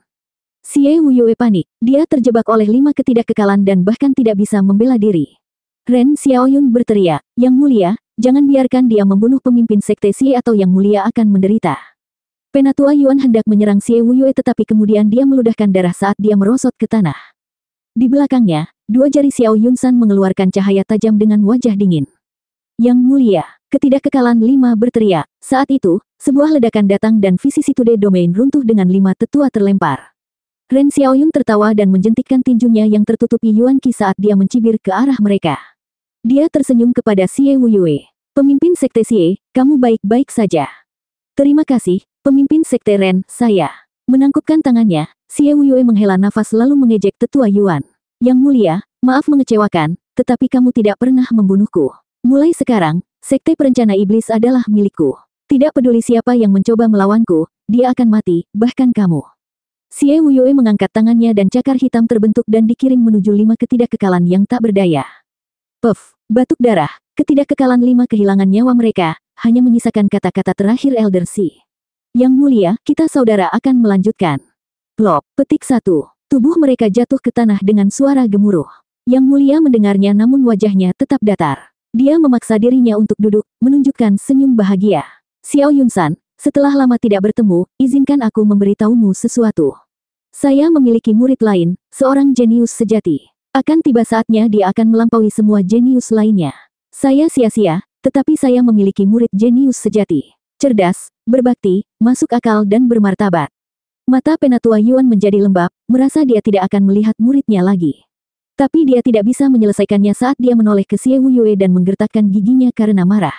Xie Wuyue panik, dia terjebak oleh 5 ketidakkekalan dan bahkan tidak bisa membela diri. Ren Xiaoyun berteriak, Yang Mulia, jangan biarkan dia membunuh pemimpin Sekte Xie atau Yang Mulia akan menderita. Penatua Yuan hendak menyerang Xie Wuyue tetapi kemudian dia meludahkan darah saat dia merosot ke tanah. Di belakangnya, 2 jari Xiao Yunsan mengeluarkan cahaya tajam dengan wajah dingin. Yang Mulia, ketidakkekalan 5 berteriak. Saat itu, sebuah ledakan datang dan Vicissitude Domain runtuh dengan 5 tetua terlempar. Ren Xiaoyun tertawa dan menjentikkan tinjunya yang tertutupi Yuan Qi saat dia mencibir ke arah mereka. Dia tersenyum kepada Xie Wuyue. Pemimpin Sekte Xie, kamu baik-baik saja. Terima kasih, Pemimpin Sekte Ren, saya. Menangkupkan tangannya, Xie Wuyue menghela nafas lalu mengejek tetua Yuan. Yang Mulia, maaf mengecewakan, tetapi kamu tidak pernah membunuhku. Mulai sekarang, Sekte Perencana Iblis adalah milikku. Tidak peduli siapa yang mencoba melawanku, dia akan mati, bahkan kamu. Xie Wuyue mengangkat tangannya dan cakar hitam terbentuk dan dikirim menuju 5 ketidakkekalan yang tak berdaya. Puff, batuk darah, ketidakkekalan 5 kehilangan nyawa mereka, hanya menyisakan kata-kata terakhir Elder Xi. Yang Mulia, kita saudara akan melanjutkan. Plop, petik 1. Tubuh mereka jatuh ke tanah dengan suara gemuruh. Yang Mulia mendengarnya namun wajahnya tetap datar. Dia memaksa dirinya untuk duduk, menunjukkan senyum bahagia. Xiao Yunsan, setelah lama tidak bertemu, izinkan aku memberitahumu sesuatu. Saya memiliki murid lain, seorang jenius sejati. Akan tiba saatnya dia akan melampaui semua jenius lainnya. Saya sia-sia, tetapi saya memiliki murid jenius sejati. Cerdas, berbakti, masuk akal dan bermartabat. Mata Penatua Yuan menjadi lembab, merasa dia tidak akan melihat muridnya lagi. Tapi dia tidak bisa menyelesaikannya saat dia menoleh ke Xie Wuyue dan menggertakkan giginya karena marah.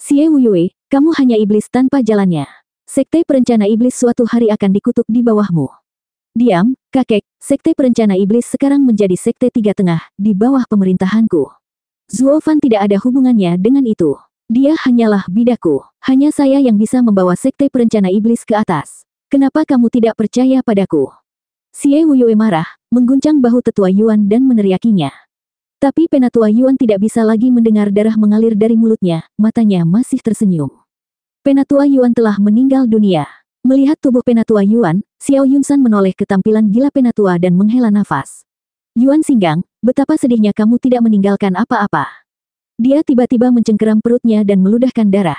Xie Wuyue, kamu hanya iblis tanpa jalannya. Sekte Perencana Iblis suatu hari akan dikutuk di bawahmu. Diam, kakek, Sekte Perencana Iblis sekarang menjadi Sekte Tiga Tengah, di bawah pemerintahanku. Zuo Fan tidak ada hubungannya dengan itu. Dia hanyalah bidaku. Hanya saya yang bisa membawa Sekte Perencana Iblis ke atas. Kenapa kamu tidak percaya padaku? Xie Wuyue marah, mengguncang bahu tetua Yuan dan meneriakinya. Tapi Penatua Yuan tidak bisa lagi mendengar darah mengalir dari mulutnya, matanya masih tersenyum. Penatua Yuan telah meninggal dunia. Melihat tubuh Penatua Yuan, Xiao Yunsan menoleh ke tampilan gila Penatua dan menghela nafas. Yuan Singgang, betapa sedihnya kamu tidak meninggalkan apa-apa. Dia tiba-tiba mencengkeram perutnya dan meludahkan darah.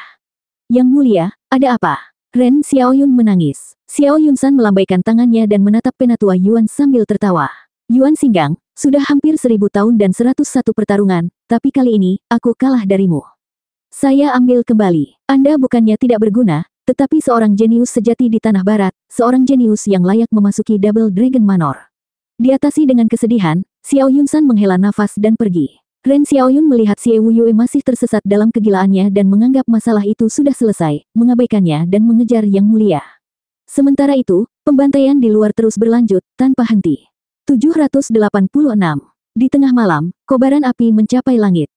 Yang Mulia, ada apa? Ren Xiaoyun menangis. Xiao Yunsan melambaikan tangannya dan menatap Penatua Yuan sambil tertawa. Yuan Singgang, sudah hampir 1000 tahun dan 101 pertarungan, tapi kali ini, aku kalah darimu. Saya ambil kembali. Anda bukannya tidak berguna, tetapi seorang jenius sejati di Tanah Barat, seorang jenius yang layak memasuki Double Dragon Manor. Diatasi dengan kesedihan, Xiao Yunsan menghela nafas dan pergi. Ren Xiaoyun melihat Xie Wuyue masih tersesat dalam kegilaannya dan menganggap masalah itu sudah selesai, mengabaikannya dan mengejar Yang Mulia. Sementara itu, pembantaian di luar terus berlanjut, tanpa henti. 786. Di tengah malam, kobaran api mencapai langit.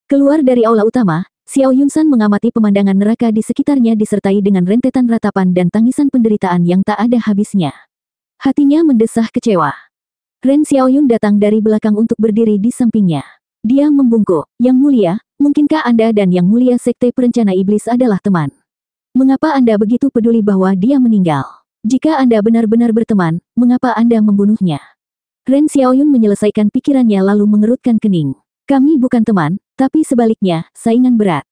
Keluar dari aula utama, Xiao Yunsan mengamati pemandangan neraka di sekitarnya disertai dengan rentetan ratapan dan tangisan penderitaan yang tak ada habisnya. Hatinya mendesah kecewa. Ren Xiaoyun datang dari belakang untuk berdiri di sampingnya. Dia membungkuk, Yang Mulia, mungkinkah Anda dan Yang Mulia Sekte Perencana Iblis adalah teman? Mengapa Anda begitu peduli bahwa dia meninggal? Jika Anda benar-benar berteman, mengapa Anda membunuhnya? Ren Xiaoyun menyelesaikan pikirannya lalu mengerutkan kening. Kami bukan teman, tapi sebaliknya, saingan berat.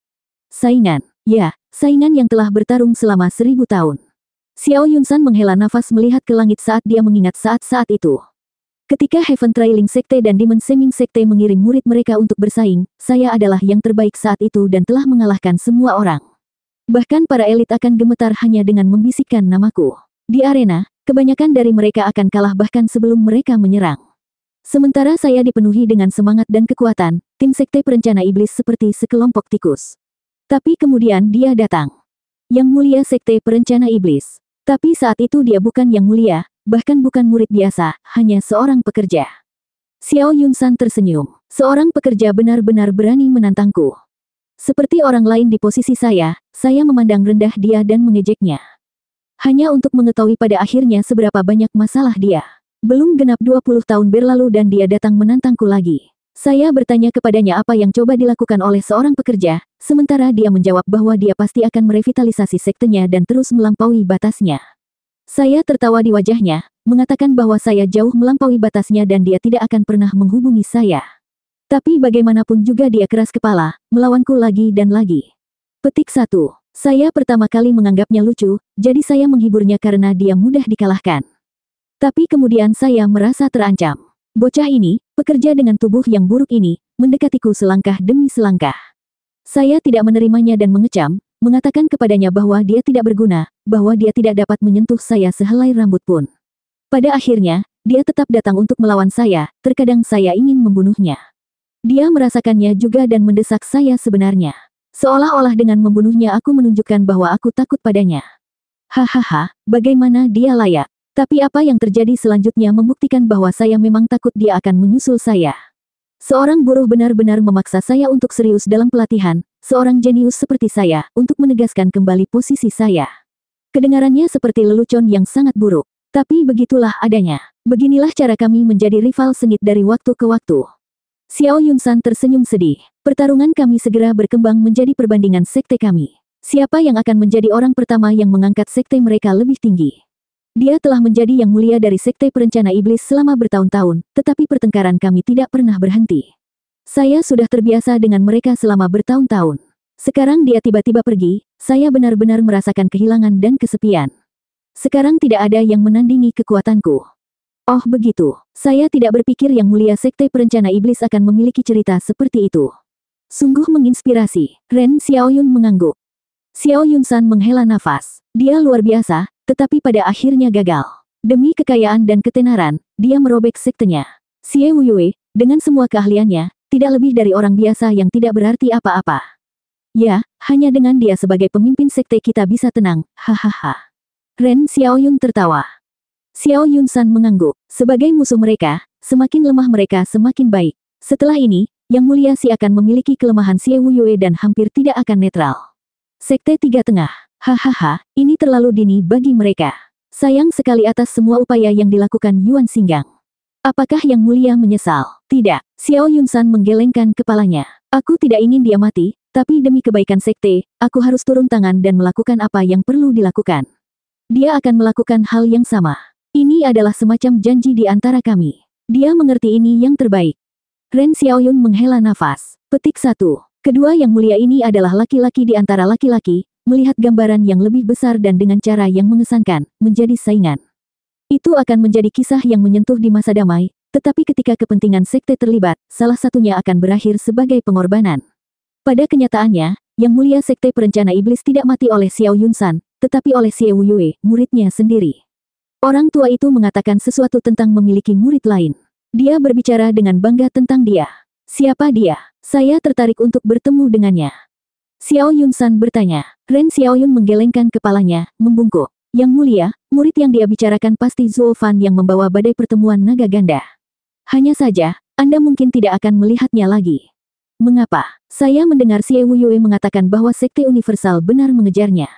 Saingan, ya, saingan yang telah bertarung selama 1000 tahun. Xiao Yunsan menghela nafas melihat ke langit saat dia mengingat saat-saat itu. Ketika Heaven Trailing Sekte dan Demon Seming Sekte mengirim murid mereka untuk bersaing, saya adalah yang terbaik saat itu dan telah mengalahkan semua orang. Bahkan para elit akan gemetar hanya dengan membisikkan namaku. Di arena, kebanyakan dari mereka akan kalah bahkan sebelum mereka menyerang. Sementara saya dipenuhi dengan semangat dan kekuatan, tim Sekte Perencana Iblis seperti sekelompok tikus. Tapi kemudian dia datang. Yang Mulia Sekte Perencana Iblis. Tapi saat itu dia bukan Yang Mulia, bahkan bukan murid biasa, hanya seorang pekerja. Xiao Yunsan tersenyum. Seorang pekerja benar-benar berani menantangku. Seperti orang lain di posisi saya memandang rendah dia dan mengejeknya. Hanya untuk mengetahui pada akhirnya seberapa banyak masalah dia. Belum genap 20 tahun berlalu dan dia datang menantangku lagi. Saya bertanya kepadanya apa yang coba dilakukan oleh seorang pekerja, sementara dia menjawab bahwa dia pasti akan merevitalisasi sektenya dan terus melampaui batasnya. Saya tertawa di wajahnya, mengatakan bahwa saya jauh melampaui batasnya dan dia tidak akan pernah menghubungi saya. Tapi bagaimanapun juga dia keras kepala, melawanku lagi dan lagi. Petik 1. Saya pertama kali menganggapnya lucu, jadi saya menghiburnya karena dia mudah dikalahkan. Tapi kemudian saya merasa terancam. Bocah ini, pekerja dengan tubuh yang buruk ini, mendekatiku selangkah demi selangkah. Saya tidak menerimanya dan mengecam, mengatakan kepadanya bahwa dia tidak berguna, bahwa dia tidak dapat menyentuh saya sehelai rambut pun. Pada akhirnya, dia tetap datang untuk melawan saya, terkadang saya ingin membunuhnya. Dia merasakannya juga dan mendesak saya sebenarnya. Seolah-olah dengan membunuhnya aku menunjukkan bahwa aku takut padanya. Hahaha, bagaimana dia layak. Tapi apa yang terjadi selanjutnya membuktikan bahwa saya memang takut dia akan menyusul saya. Seorang buruh benar-benar memaksa saya untuk serius dalam pelatihan, seorang jenius seperti saya, untuk menegaskan kembali posisi saya. Kedengarannya seperti lelucon yang sangat buruk. Tapi begitulah adanya. Beginilah cara kami menjadi rival sengit dari waktu ke waktu. Xiao Yunsan tersenyum sedih. Pertarungan kami segera berkembang menjadi perbandingan sekte kami. Siapa yang akan menjadi orang pertama yang mengangkat sekte mereka lebih tinggi? Dia telah menjadi yang mulia dari Sekte Perencana Iblis selama bertahun-tahun, tetapi pertengkaran kami tidak pernah berhenti. Saya sudah terbiasa dengan mereka selama bertahun-tahun. Sekarang dia tiba-tiba pergi, saya benar-benar merasakan kehilangan dan kesepian. Sekarang tidak ada yang menandingi kekuatanku. Oh begitu, saya tidak berpikir yang mulia Sekte Perencana Iblis akan memiliki cerita seperti itu. Sungguh menginspirasi. Ren Xiaoyun mengangguk. Xiao Yunsan menghela nafas. Dia luar biasa, tetapi pada akhirnya gagal. Demi kekayaan dan ketenaran, dia merobek sektenya. Xie Wuyue, dengan semua keahliannya, tidak lebih dari orang biasa yang tidak berarti apa-apa. Ya, hanya dengan dia sebagai pemimpin sekte kita bisa tenang, hahaha. Ren Xiaoyun tertawa. Xiao Yunsan mengangguk. Sebagai musuh mereka, semakin lemah mereka semakin baik. Setelah ini, Yang Mulia Si akan memiliki kelemahan Xie Wuyue dan hampir tidak akan netral. Sekte Tiga Tengah. Hahaha, ini terlalu dini bagi mereka. Sayang sekali atas semua upaya yang dilakukan Yuan Singgang. Apakah Yang Mulia menyesal? Tidak. Xiao Yunsan menggelengkan kepalanya. Aku tidak ingin dia mati, tapi demi kebaikan sekte, aku harus turun tangan dan melakukan apa yang perlu dilakukan. Dia akan melakukan hal yang sama. Ini adalah semacam janji di antara kami. Dia mengerti ini yang terbaik. Ren Xiaoyun menghela nafas. Petik 1. Kedua Yang Mulia ini adalah laki-laki di antara laki-laki, melihat gambaran yang lebih besar dan dengan cara yang mengesankan, menjadi saingan. Itu akan menjadi kisah yang menyentuh di masa damai, tetapi ketika kepentingan sekte terlibat, salah satunya akan berakhir sebagai pengorbanan. Pada kenyataannya, Yang Mulia Sekte Perencana Iblis tidak mati oleh Xiao Yunsan, tetapi oleh Xie Wuyue, muridnya sendiri. Orang tua itu mengatakan sesuatu tentang memiliki murid lain. Dia berbicara dengan bangga tentang dia. Siapa dia? Saya tertarik untuk bertemu dengannya. Xiao Yunsan bertanya. Ren Xiaoyun menggelengkan kepalanya, membungkuk. Yang Mulia, murid yang dia bicarakan pasti Zuo Fan yang membawa badai pertemuan naga ganda. Hanya saja, Anda mungkin tidak akan melihatnya lagi. Mengapa? Saya mendengar Xie Wuyue mengatakan bahwa Sekte Universal benar mengejarnya.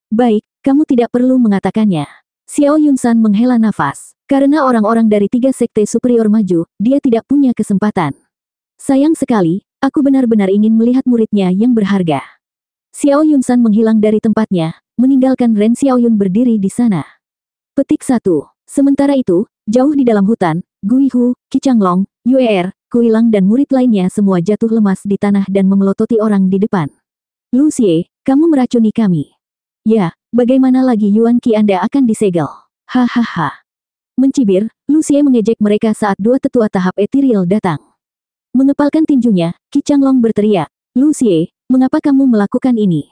Baik, kamu tidak perlu mengatakannya. Xiao Yunsan menghela nafas. Karena orang-orang dari 3 sekte superior maju, dia tidak punya kesempatan. Sayang sekali, aku benar-benar ingin melihat muridnya yang berharga. Xiao Yunsan menghilang dari tempatnya, meninggalkan Ren Xiaoyun berdiri di sana. Petik 1. Sementara itu, jauh di dalam hutan, Gui Hu, Qi Changlong, Yue Kuilang dan murid lainnya semua jatuh lemas di tanah dan memelototi orang di depan. Lu Xie, kamu meracuni kami. Ya, bagaimana lagi Yuan Qi Anda akan disegel? Hahaha. Mencibir, Lu Xie mengejek mereka saat 2 tetua tahap etiril datang. Mengepalkan tinjunya, Qi Changlong berteriak, Lu Xie, mengapa kamu melakukan ini?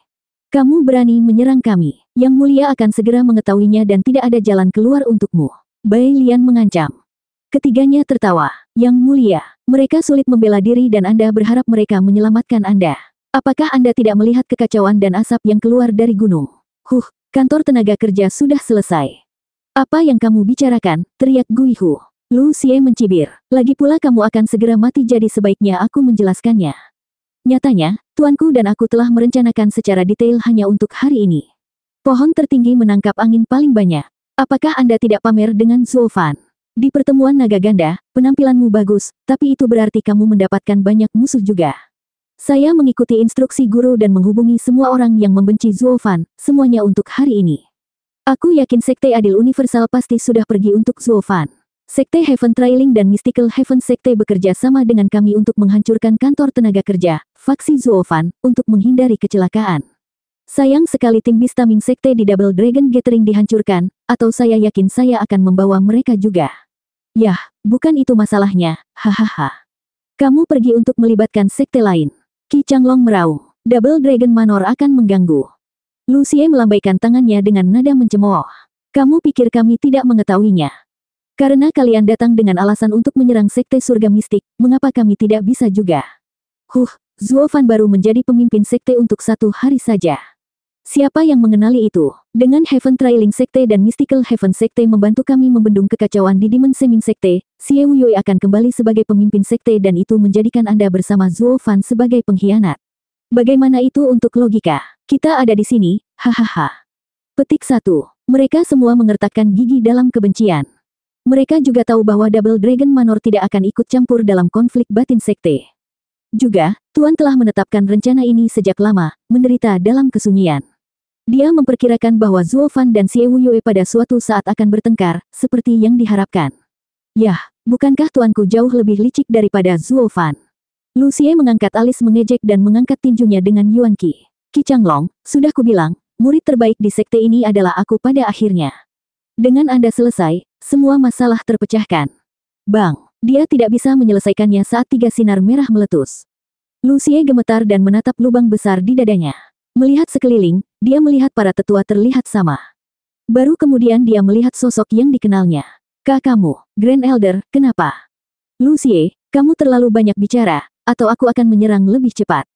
Kamu berani menyerang kami. Yang Mulia akan segera mengetahuinya dan tidak ada jalan keluar untukmu. Bai Lian mengancam. Ketiganya tertawa. Yang Mulia, mereka sulit membela diri dan Anda berharap mereka menyelamatkan Anda. Apakah Anda tidak melihat kekacauan dan asap yang keluar dari gunung? Kantor tenaga kerja sudah selesai. Apa yang kamu bicarakan? Teriak Gui Hu. Lu Xie mencibir. Lagi pula kamu akan segera mati jadi sebaiknya aku menjelaskannya. Nyatanya, tuanku dan aku telah merencanakan secara detail hanya untuk hari ini. Pohon tertinggi menangkap angin paling banyak. Apakah Anda tidak pamer dengan Zuo Fan? Di pertemuan naga ganda, penampilanmu bagus, tapi itu berarti kamu mendapatkan banyak musuh juga. Saya mengikuti instruksi guru dan menghubungi semua orang yang membenci Zuo Fan, semuanya untuk hari ini. Aku yakin Sekte Adil Universal pasti sudah pergi untuk Zuo Fan. Sekte Heaven Trailing dan Mystical Heaven Sekte bekerja sama dengan kami untuk menghancurkan kantor tenaga kerja, faksi Zuo Fan, untuk menghindari kecelakaan. Sayang sekali tim Bistaming Sekte di Double Dragon Gathering dihancurkan, atau saya yakin saya akan membawa mereka juga. Yah, bukan itu masalahnya, hahaha. Kamu pergi untuk melibatkan sekte lain. Qi Changlong meraung. Double Dragon Manor akan mengganggu. Lu Xie melambaikan tangannya dengan nada mencemooh. Kamu pikir kami tidak mengetahuinya? Karena kalian datang dengan alasan untuk menyerang sekte surga mistik, mengapa kami tidak bisa juga? Zuo Fan baru menjadi pemimpin sekte untuk 1 hari saja. Siapa yang mengenali itu? Dengan Heaven Trailing Sekte dan Mystical Heaven Sekte membantu kami membendung kekacauan di Dimensing Sekte, Xie Wuyue akan kembali sebagai pemimpin sekte dan itu menjadikan Anda bersama Zuo Fan sebagai pengkhianat. Bagaimana itu untuk logika? Kita ada di sini, hahaha. Petik 1. Mereka semua mengertakkan gigi dalam kebencian. Mereka juga tahu bahwa Double Dragon Manor tidak akan ikut campur dalam konflik batin sekte. Juga, Tuan telah menetapkan rencana ini sejak lama, menderita dalam kesunyian. Dia memperkirakan bahwa Zuo Fan dan Xie Wuyue pada suatu saat akan bertengkar, seperti yang diharapkan. Yah, bukankah tuanku jauh lebih licik daripada Zuo Fan? Lu Xie mengangkat alis mengejek dan mengangkat tinjunya dengan Yuan Qi. Qi Changlong, sudah kubilang, murid terbaik di sekte ini adalah aku pada akhirnya. Dengan Anda selesai, semua masalah terpecahkan. Bang, dia tidak bisa menyelesaikannya saat 3 sinar merah meletus. Lu Xie gemetar dan menatap lubang besar di dadanya. Melihat sekeliling, dia melihat para tetua terlihat sama. Baru kemudian dia melihat sosok yang dikenalnya. Kamu, Grand Elder, kenapa? Lu Xie, kamu terlalu banyak bicara, atau aku akan menyerang lebih cepat.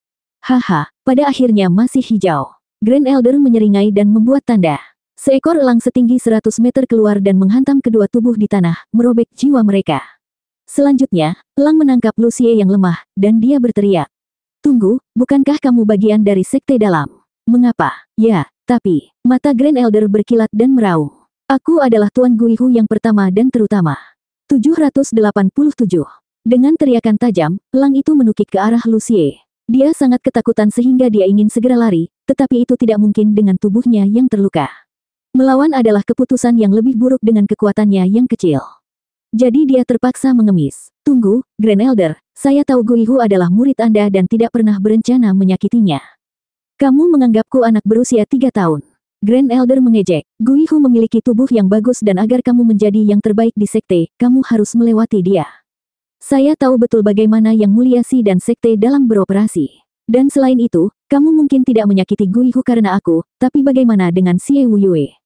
Haha, pada akhirnya masih hijau. Grand Elder menyeringai dan membuat tanda. Seekor elang setinggi 100 meter keluar dan menghantam kedua tubuh di tanah, merobek jiwa mereka. Selanjutnya, elang menangkap Lu Xie yang lemah, dan dia berteriak. Tunggu, bukankah kamu bagian dari sekte dalam? Mengapa? Ya, tapi, mata Grand Elder berkilat dan meraung. Aku adalah Tuan Gui Hu yang pertama dan terutama. 787. Dengan teriakan tajam, elang itu menukik ke arah Lu Xie. Dia sangat ketakutan sehingga dia ingin segera lari, tetapi itu tidak mungkin dengan tubuhnya yang terluka. Melawan adalah keputusan yang lebih buruk dengan kekuatannya yang kecil. Jadi dia terpaksa mengemis. Tunggu, Grand Elder, saya tahu Gui Hu adalah murid Anda dan tidak pernah berencana menyakitinya. Kamu menganggapku anak berusia 3 tahun. Grand Elder mengejek. Guihu memiliki tubuh yang bagus dan agar kamu menjadi yang terbaik di sekte, kamu harus melewati dia. Saya tahu betul bagaimana Yang Mulia Si dan sekte dalam beroperasi. Dan selain itu, kamu mungkin tidak menyakiti Guihu karena aku, tapi bagaimana dengan Xie Wuyue?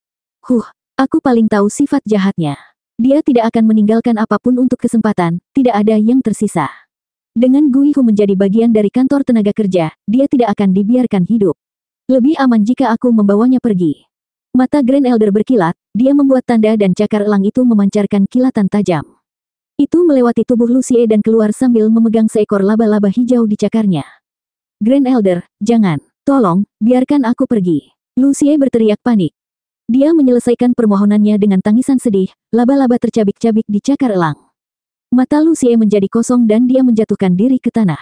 Aku paling tahu sifat jahatnya. Dia tidak akan meninggalkan apapun untuk kesempatan, tidak ada yang tersisa. Dengan Guihu menjadi bagian dari kantor tenaga kerja, dia tidak akan dibiarkan hidup. Lebih aman jika aku membawanya pergi. Mata Grand Elder berkilat, dia membuat tanda dan cakar elang itu memancarkan kilatan tajam. Itu melewati tubuh Lucie dan keluar sambil memegang seekor laba-laba hijau di cakarnya. Grand Elder, jangan. Tolong, biarkan aku pergi. Lucie berteriak panik. Dia menyelesaikan permohonannya dengan tangisan sedih, laba-laba tercabik-cabik di cakar elang. Mata Lucie menjadi kosong dan dia menjatuhkan diri ke tanah.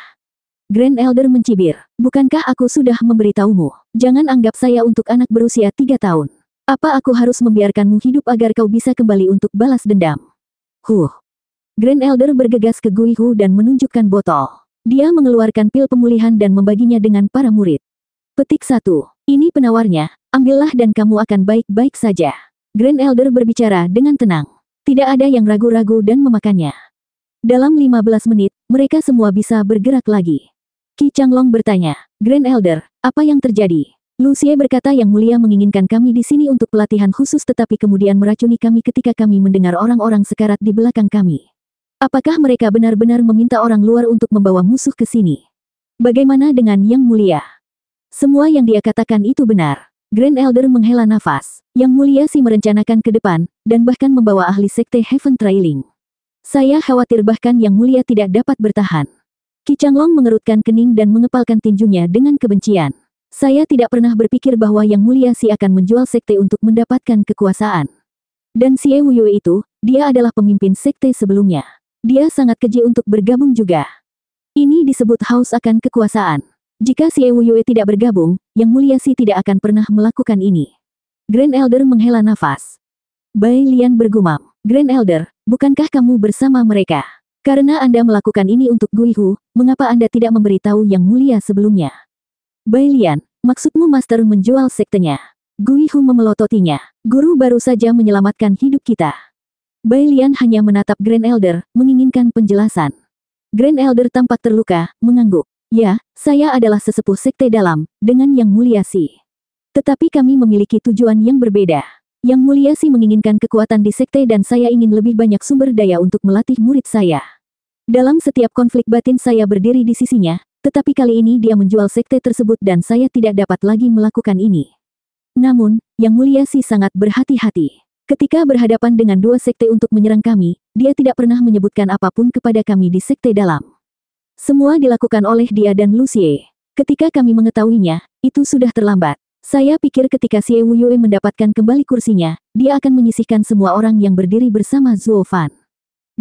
Grand Elder mencibir. Bukankah aku sudah memberitahumu? Jangan anggap saya untuk anak berusia 3 tahun. Apa aku harus membiarkanmu hidup agar kau bisa kembali untuk balas dendam? Grand Elder bergegas ke Guihu dan menunjukkan botol. Dia mengeluarkan pil pemulihan dan membaginya dengan para murid. Petik 1. Ini penawarnya, ambillah dan kamu akan baik-baik saja. Grand Elder berbicara dengan tenang. Tidak ada yang ragu-ragu dan memakannya. Dalam 15 menit, mereka semua bisa bergerak lagi. Qi Changlong bertanya, Grand Elder, apa yang terjadi? Lucie berkata Yang Mulia menginginkan kami di sini untuk pelatihan khusus tetapi kemudian meracuni kami ketika kami mendengar orang-orang sekarat di belakang kami. Apakah mereka benar-benar meminta orang luar untuk membawa musuh ke sini? Bagaimana dengan Yang Mulia? Semua yang dia katakan itu benar. Grand Elder menghela nafas. Yang Mulia Si merencanakan ke depan, dan bahkan membawa ahli sekte Heaven Trailing. Saya khawatir bahkan Yang Mulia tidak dapat bertahan. Qi Changlong mengerutkan kening dan mengepalkan tinjunya dengan kebencian. Saya tidak pernah berpikir bahwa Yang Mulia Si akan menjual sekte untuk mendapatkan kekuasaan. Dan Xie Wuyue itu, dia adalah pemimpin sekte sebelumnya. Dia sangat keji untuk bergabung juga. Ini disebut haus akan kekuasaan. Jika Xie Wuyue tidak bergabung, Yang Mulia Si tidak akan pernah melakukan ini. Grand Elder menghela nafas. Bai Lian bergumam. Grand Elder, bukankah kamu bersama mereka? Karena Anda melakukan ini untuk Guihu, mengapa Anda tidak memberitahu Yang Mulia sebelumnya? Bai Lian, maksudmu Master menjual sektenya? Guihu memelototinya. Guru baru saja menyelamatkan hidup kita. Bai Lian hanya menatap Grand Elder, menginginkan penjelasan. Grand Elder tampak terluka, mengangguk. Ya, saya adalah sesepuh sekte dalam, dengan Yang Mulia Si. Tetapi kami memiliki tujuan yang berbeda. Yang Mulia Si menginginkan kekuatan di sekte dan saya ingin lebih banyak sumber daya untuk melatih murid saya. Dalam setiap konflik batin saya berdiri di sisinya, tetapi kali ini dia menjual sekte tersebut dan saya tidak dapat lagi melakukan ini. Namun, Yang Mulia Si sangat berhati-hati. Ketika berhadapan dengan dua sekte untuk menyerang kami, dia tidak pernah menyebutkan apapun kepada kami di sekte dalam. Semua dilakukan oleh dia dan Lucie. Ketika kami mengetahuinya, itu sudah terlambat. Saya pikir ketika Xie Wuyue mendapatkan kembali kursinya, dia akan menyisihkan semua orang yang berdiri bersama Zuo Fan.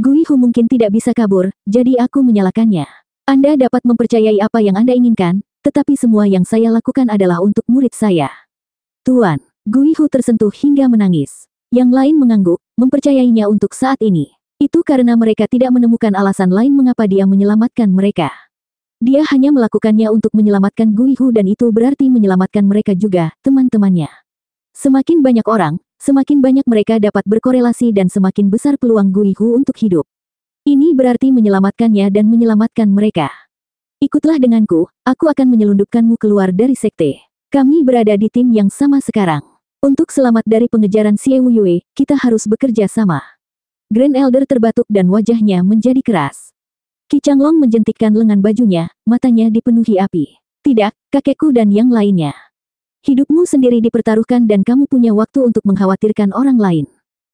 Guihu mungkin tidak bisa kabur, jadi aku menyalakannya. Anda dapat mempercayai apa yang Anda inginkan, tetapi semua yang saya lakukan adalah untuk murid saya. Tuan, Guihu tersentuh hingga menangis. Yang lain mengangguk, mempercayainya untuk saat ini. Itu karena mereka tidak menemukan alasan lain mengapa dia menyelamatkan mereka. Dia hanya melakukannya untuk menyelamatkan Guihu dan itu berarti menyelamatkan mereka juga, teman-temannya. Semakin banyak orang, semakin banyak mereka dapat berkorelasi dan semakin besar peluang Guihu untuk hidup. Ini berarti menyelamatkannya dan menyelamatkan mereka. Ikutlah denganku, aku akan menyelundupkanmu keluar dari sekte. Kami berada di tim yang sama sekarang. Untuk selamat dari pengejaran Xie Wuyue, kita harus bekerja sama. Grand Elder terbatuk dan wajahnya menjadi keras. Qi Changlong menjentikkan lengan bajunya, matanya dipenuhi api. Tidak, kakekku dan yang lainnya. Hidupmu sendiri dipertaruhkan dan kamu punya waktu untuk mengkhawatirkan orang lain.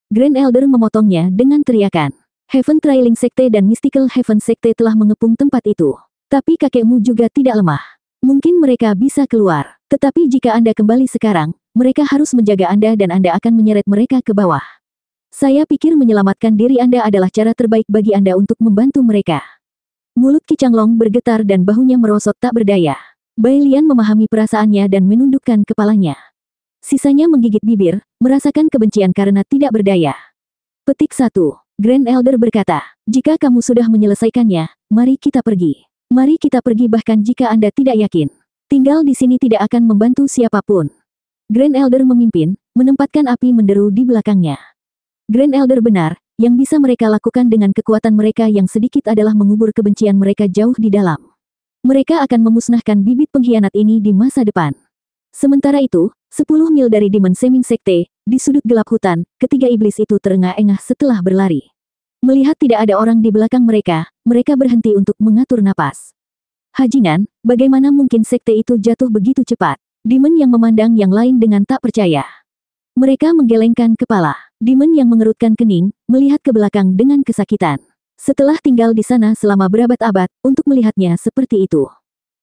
Grand Elder memotongnya dengan teriakan. Heaven Trailing Sekte dan Mystical Heaven Sekte telah mengepung tempat itu. Tapi kakekmu juga tidak lemah. Mungkin mereka bisa keluar. Tetapi jika Anda kembali sekarang, mereka harus menjaga Anda dan Anda akan menyeret mereka ke bawah. Saya pikir menyelamatkan diri Anda adalah cara terbaik bagi Anda untuk membantu mereka. Mulut Qi Changlong bergetar dan bahunya merosot tak berdaya. Bai Lian memahami perasaannya dan menundukkan kepalanya. Sisanya menggigit bibir, merasakan kebencian karena tidak berdaya. Petik 1. Grand Elder berkata, jika kamu sudah menyelesaikannya, mari kita pergi. Mari kita pergi bahkan jika Anda tidak yakin. Tinggal di sini tidak akan membantu siapapun. Grand Elder memimpin, menempatkan api menderu di belakangnya. Grand Elder benar, yang bisa mereka lakukan dengan kekuatan mereka yang sedikit adalah mengubur kebencian mereka jauh di dalam. Mereka akan memusnahkan bibit pengkhianat ini di masa depan. Sementara itu, 10 mil dari Demon Semin Sekte, di sudut gelap hutan, ketiga iblis itu terengah-engah setelah berlari. Melihat tidak ada orang di belakang mereka, mereka berhenti untuk mengatur napas. Hajingan, bagaimana mungkin sekte itu jatuh begitu cepat? Demon yang memandang yang lain dengan tak percaya. Mereka menggelengkan kepala. Demon yang mengerutkan kening, melihat ke belakang dengan kesakitan. Setelah tinggal di sana selama berabad-abad, untuk melihatnya seperti itu.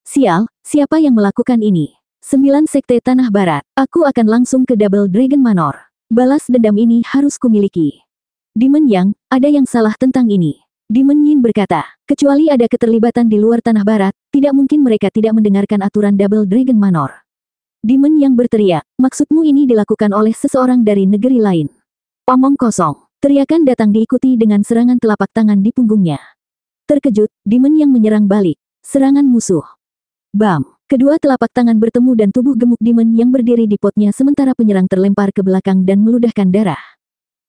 Sial, siapa yang melakukan ini? 9 Sekte Tanah Barat. Aku akan langsung ke Double Dragon Manor. Balas dendam ini harus kumiliki. Demon Yang, ada yang salah tentang ini. Demon Yin berkata, kecuali ada keterlibatan di luar Tanah Barat, tidak mungkin mereka tidak mendengarkan aturan Double Dragon Manor. Demon yang berteriak, maksudmu ini dilakukan oleh seseorang dari negeri lain. Omong kosong. Teriakan datang diikuti dengan serangan telapak tangan di punggungnya. Terkejut, Demon yang menyerang balik. Serangan musuh. Bam. Kedua telapak tangan bertemu dan tubuh gemuk Demon yang berdiri di potnya sementara penyerang terlempar ke belakang dan meludahkan darah.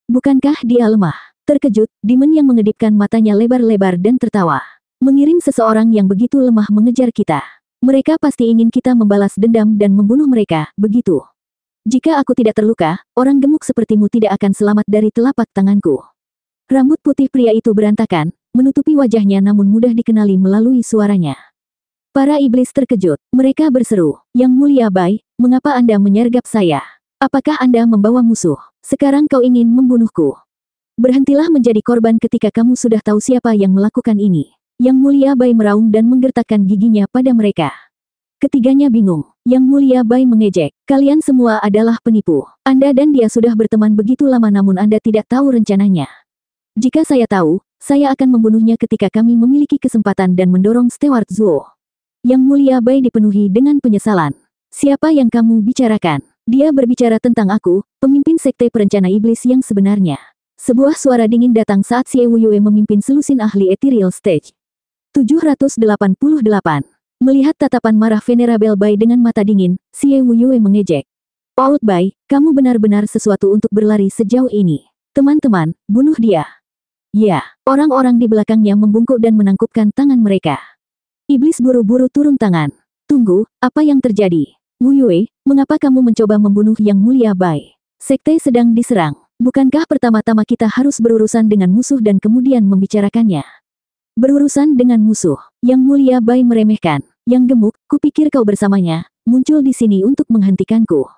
Bukankah dia lemah? Terkejut, Demon yang mengedipkan matanya lebar-lebar dan tertawa. Mengirim seseorang yang begitu lemah mengejar kita. Mereka pasti ingin kita membalas dendam dan membunuh mereka, begitu. Jika aku tidak terluka, orang gemuk sepertimu tidak akan selamat dari telapak tanganku. Rambut putih pria itu berantakan, menutupi wajahnya namun mudah dikenali melalui suaranya. Para iblis terkejut, mereka berseru, Yang Mulia Bai, mengapa Anda menyergap saya? Apakah Anda membawa musuh? Sekarang kau ingin membunuhku. Berhentilah menjadi korban ketika kamu sudah tahu siapa yang melakukan ini. Yang Mulia Bai meraung dan menggertakkan giginya pada mereka. Ketiganya bingung. Yang Mulia Bai mengejek, kalian semua adalah penipu. Anda dan dia sudah berteman begitu lama namun Anda tidak tahu rencananya. Jika saya tahu, saya akan membunuhnya ketika kami memiliki kesempatan dan mendorong Steward Zuo. Yang Mulia Bai dipenuhi dengan penyesalan. Siapa yang kamu bicarakan? Dia berbicara tentang aku, pemimpin sekte perencana iblis yang sebenarnya. Sebuah suara dingin datang saat Xie Wuyue memimpin selusin ahli Ethereal Stage. 788. Melihat tatapan marah Venerable Bai dengan mata dingin, Xie Wuyue mengejek. Old Bai, kamu benar-benar sesuatu untuk berlari sejauh ini. Teman-teman, bunuh dia. Ya, orang-orang di belakangnya membungkuk dan menangkupkan tangan mereka. Iblis buru-buru turun tangan. Tunggu, apa yang terjadi? Wuyue, mengapa kamu mencoba membunuh Yang Mulia Bai? Sekte sedang diserang. Bukankah pertama-tama kita harus berurusan dengan musuh dan kemudian membicarakannya? Berurusan dengan musuh. Yang Mulia Bai meremehkan. Yang gemuk, kupikir kau bersamanya, muncul di sini untuk menghentikanku.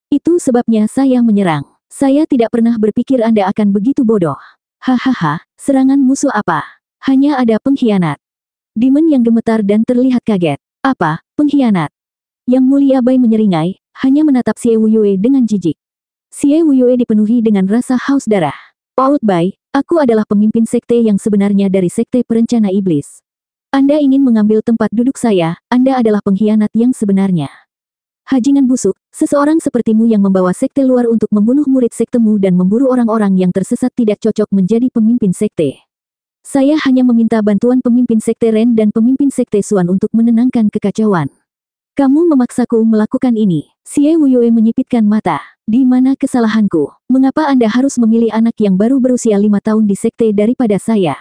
Itu sebabnya saya menyerang. Saya tidak pernah berpikir Anda akan begitu bodoh. Hahaha, serangan musuh apa? Hanya ada pengkhianat. Demon yang gemetar dan terlihat kaget. Apa, pengkhianat? Yang Mulia Bai menyeringai, hanya menatap Xie Wuyue dengan jijik. Xie Wuyue dipenuhi dengan rasa haus darah. Old Bai, aku adalah pemimpin sekte yang sebenarnya dari sekte perencana iblis. Anda ingin mengambil tempat duduk saya, Anda adalah pengkhianat yang sebenarnya. Hajingan busuk, seseorang sepertimu yang membawa sekte luar untuk membunuh murid sektemu dan memburu orang-orang yang tersesat tidak cocok menjadi pemimpin sekte. Saya hanya meminta bantuan pemimpin sekte Ren dan pemimpin sekte Suan untuk menenangkan kekacauan. Kamu memaksaku melakukan ini. Xie Wuyue menyipitkan mata. Di mana kesalahanku? Mengapa Anda harus memilih anak yang baru berusia 5 tahun di sekte daripada saya?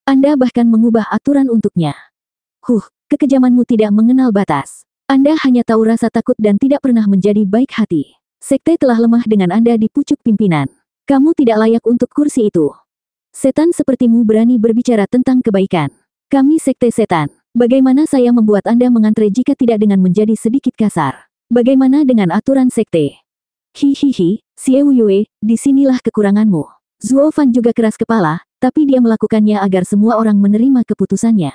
Anda bahkan mengubah aturan untuknya. Kekejamanmu tidak mengenal batas. Anda hanya tahu rasa takut dan tidak pernah menjadi baik hati. Sekte telah lemah dengan Anda di pucuk pimpinan. Kamu tidak layak untuk kursi itu. Setan sepertimu berani berbicara tentang kebaikan. Kami sekte setan. Bagaimana saya membuat Anda mengantre jika tidak dengan menjadi sedikit kasar? Bagaimana dengan aturan sekte? Hihihi, Xie Wuyue, disinilah kekuranganmu. Zuo Fan juga keras kepala, tapi dia melakukannya agar semua orang menerima keputusannya.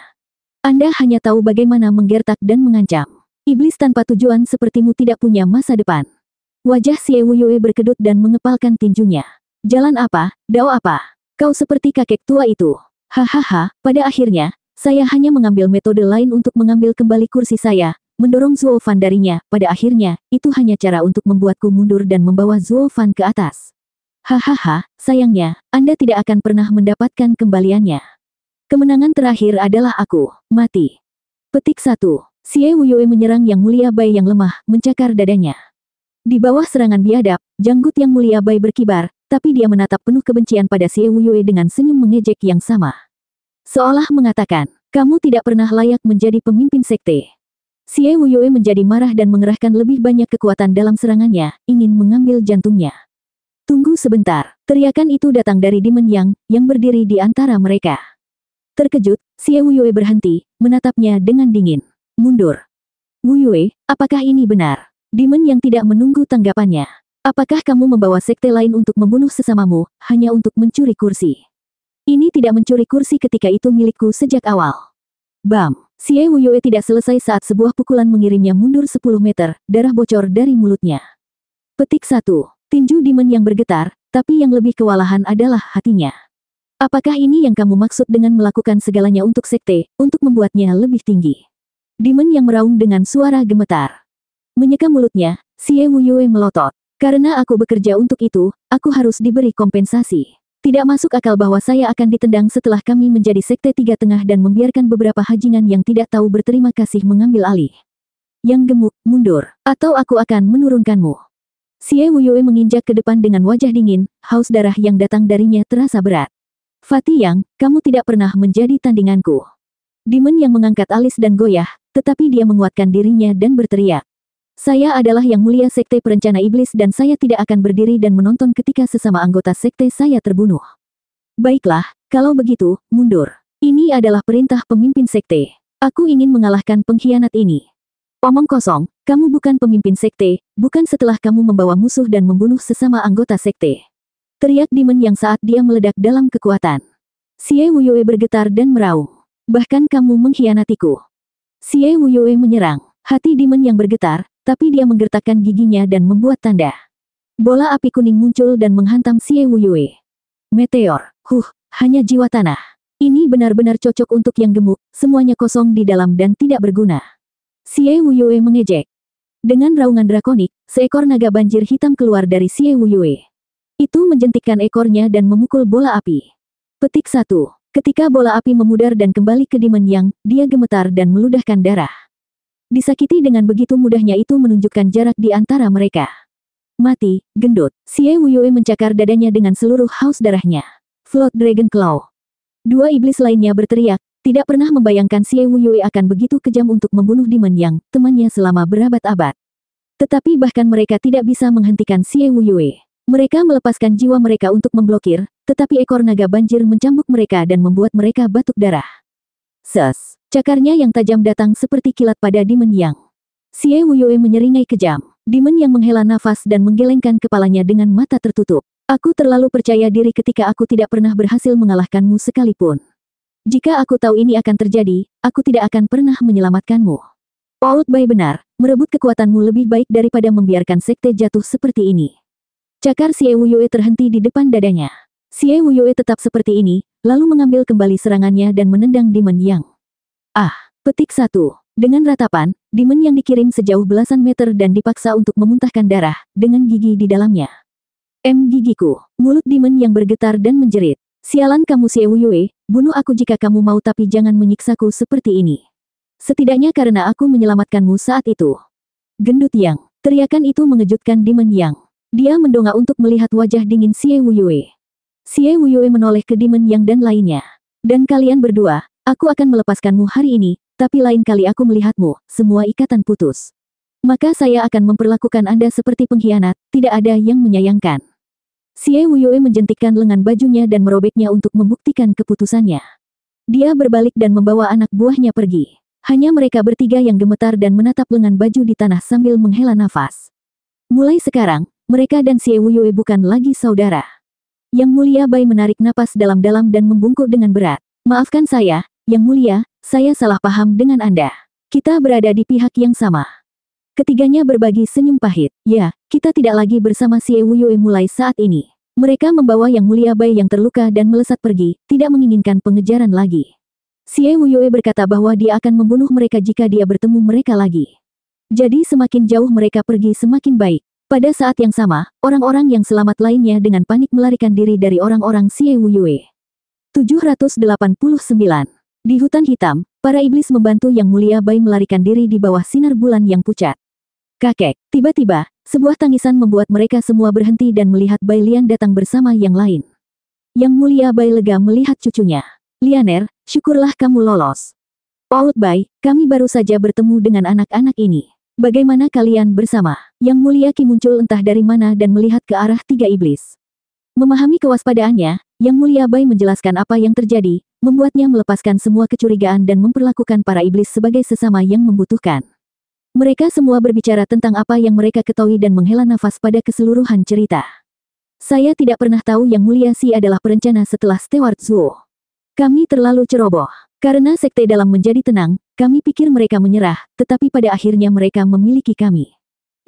Anda hanya tahu bagaimana menggertak dan mengancam. Iblis tanpa tujuan sepertimu tidak punya masa depan. Wajah Xie Wuyue berkedut dan mengepalkan tinjunya. Jalan apa, dao apa? Kau seperti kakek tua itu. Hahaha, pada akhirnya, saya hanya mengambil metode lain untuk mengambil kembali kursi saya, mendorong Zuo Fan darinya. Pada akhirnya, itu hanya cara untuk membuatku mundur dan membawa Zuo Fan ke atas. Hahaha, sayangnya, Anda tidak akan pernah mendapatkan kembaliannya. Kemenangan terakhir adalah aku, mati. Petik 1. Xie Wuyue menyerang Yang Mulia Bai yang lemah, mencakar dadanya. Di bawah serangan biadab, janggut Yang Mulia Bai berkibar, tapi dia menatap penuh kebencian pada Xie Wuyue dengan senyum mengejek yang sama. Seolah mengatakan, kamu tidak pernah layak menjadi pemimpin sekte. Xie Wuyue menjadi marah dan mengerahkan lebih banyak kekuatan dalam serangannya, ingin mengambil jantungnya. Tunggu sebentar, teriakan itu datang dari Demon yang berdiri di antara mereka. Terkejut, Xie Wuyue berhenti, menatapnya dengan dingin. Mundur. Wuyue, apakah ini benar? Demon yang tidak menunggu tanggapannya. Apakah kamu membawa sekte lain untuk membunuh sesamamu, hanya untuk mencuri kursi? Ini tidak mencuri kursi ketika itu milikku sejak awal. Bam! Xie Wuyue tidak selesai saat sebuah pukulan mengirimnya mundur 10 meter, darah bocor dari mulutnya. Petik 1. Tinju Demon yang bergetar, tapi yang lebih kewalahan adalah hatinya. Apakah ini yang kamu maksud dengan melakukan segalanya untuk sekte, untuk membuatnya lebih tinggi? Demon yang meraung dengan suara gemetar. Menyeka mulutnya, Xie Wuyue melotot. Karena aku bekerja untuk itu, aku harus diberi kompensasi. Tidak masuk akal bahwa saya akan ditendang setelah kami menjadi sekte Tiga Tengah dan membiarkan beberapa hajingan yang tidak tahu berterima kasih mengambil alih. Yang gemuk, mundur, atau aku akan menurunkanmu. Xie Wuyue menginjak ke depan dengan wajah dingin, haus darah yang datang darinya terasa berat. Fatih Yang, kamu tidak pernah menjadi tandinganku. Demon yang mengangkat alis dan goyah, tetapi dia menguatkan dirinya dan berteriak. Saya adalah Yang Mulia Sekte Perencana Iblis dan saya tidak akan berdiri dan menonton ketika sesama anggota sekte saya terbunuh. Baiklah, kalau begitu, mundur. Ini adalah perintah pemimpin sekte. Aku ingin mengalahkan pengkhianat ini. Omong kosong, kamu bukan pemimpin sekte, bukan setelah kamu membawa musuh dan membunuh sesama anggota sekte. Teriak Demon yang saat dia meledak dalam kekuatan. Xie Wuyue bergetar dan meraung. Bahkan kamu mengkhianatiku. Xie Wuyue menyerang. Hati Demon yang bergetar, tapi dia menggertakkan giginya dan membuat tanda. Bola api kuning muncul dan menghantam Xie Wuyue. Meteor, hanya jiwa tanah. Ini benar-benar cocok untuk yang gemuk, semuanya kosong di dalam dan tidak berguna. Xie Wuyue mengejek. Dengan raungan drakonik, seekor naga banjir hitam keluar dari Xie Wuyue. Itu menjentikkan ekornya dan memukul bola api. Petik 1. Ketika bola api memudar dan kembali ke Demon Yang, dia gemetar dan meludahkan darah. Disakiti dengan begitu mudahnya itu menunjukkan jarak di antara mereka. Mati, gendut. Xie Wuyue mencakar dadanya dengan seluruh haus darahnya. Float Dragon Claw. Dua iblis lainnya berteriak, tidak pernah membayangkan Xie Wuyue akan begitu kejam untuk membunuh Demon Yang, temannya selama berabad-abad. Tetapi bahkan mereka tidak bisa menghentikan Xie Wuyue. Mereka melepaskan jiwa mereka untuk memblokir, tetapi ekor naga banjir mencambuk mereka dan membuat mereka batuk darah. Ses! Cakarnya yang tajam datang seperti kilat pada Demon Yang. Xie Wuyue menyeringai kejam. Demon Yang menghela nafas dan menggelengkan kepalanya dengan mata tertutup. Aku terlalu percaya diri ketika aku tidak pernah berhasil mengalahkanmu sekalipun. Jika aku tahu ini akan terjadi, aku tidak akan pernah menyelamatkanmu. Old Bai benar, merebut kekuatanmu lebih baik daripada membiarkan sekte jatuh seperti ini. Cakar Xie Wuyue terhenti di depan dadanya. Xie Wuyue tetap seperti ini, lalu mengambil kembali serangannya dan menendang Demon Yang. Petik 1. Dengan ratapan, Demon Yang dikirim sejauh belasan meter dan dipaksa untuk memuntahkan darah, dengan gigi di dalamnya. Gigiku. Mulut Demon Yang bergetar dan menjerit. Sialan kamu Xie Wuyue, bunuh aku jika kamu mau tapi jangan menyiksaku seperti ini. Setidaknya karena aku menyelamatkanmu saat itu. Gendut Yang. Teriakan itu mengejutkan Demon Yang. Dia mendongak untuk melihat wajah dingin Xie Wuyue. Xie Wuyue menoleh ke Demon Yang dan lainnya. Dan kalian berdua, aku akan melepaskanmu hari ini, tapi lain kali aku melihatmu, semua ikatan putus. Maka saya akan memperlakukan Anda seperti pengkhianat, tidak ada yang menyayangkan. Xie Wuyue menjentikkan lengan bajunya dan merobeknya untuk membuktikan keputusannya. Dia berbalik dan membawa anak buahnya pergi. Hanya mereka bertiga yang gemetar dan menatap lengan baju di tanah sambil menghela nafas. Mulai sekarang, mereka dan Xie Wuyue bukan lagi saudara. Yang Mulia Bai menarik napas dalam-dalam dan membungkuk dengan berat. Maafkan saya, Yang Mulia, saya salah paham dengan Anda. Kita berada di pihak yang sama. Ketiganya berbagi senyum pahit. Ya, kita tidak lagi bersama Xie Wuyue mulai saat ini. Mereka membawa Yang Mulia Bai yang terluka dan melesat pergi, tidak menginginkan pengejaran lagi. Xie Wuyue berkata bahwa dia akan membunuh mereka jika dia bertemu mereka lagi. Jadi semakin jauh mereka pergi semakin baik. Pada saat yang sama, orang-orang yang selamat lainnya dengan panik melarikan diri dari orang-orang Xie Wuyue. 789. Di hutan hitam, Para iblis membantu Yang Mulia Bai melarikan diri di bawah sinar bulan yang pucat. Kakek, tiba-tiba, sebuah tangisan membuat mereka semua berhenti dan melihat Bai Lian datang bersama yang lain. Yang Mulia Bai lega melihat cucunya. Lianer, syukurlah kamu lolos. Paut Bai, kami baru saja bertemu dengan anak-anak ini. Bagaimana kalian bersama? Yang Mulia Qi muncul entah dari mana dan melihat ke arah tiga iblis. Memahami kewaspadaannya, Yang Mulia Bai menjelaskan apa yang terjadi, membuatnya melepaskan semua kecurigaan dan memperlakukan para iblis sebagai sesama yang membutuhkan. Mereka semua berbicara tentang apa yang mereka ketahui dan menghela nafas pada keseluruhan cerita. Saya tidak pernah tahu Yang Mulia Si adalah perencana setelah Steward Zuo. Kami terlalu ceroboh. Karena sekte dalam menjadi tenang, kami pikir mereka menyerah, tetapi pada akhirnya mereka memiliki kami.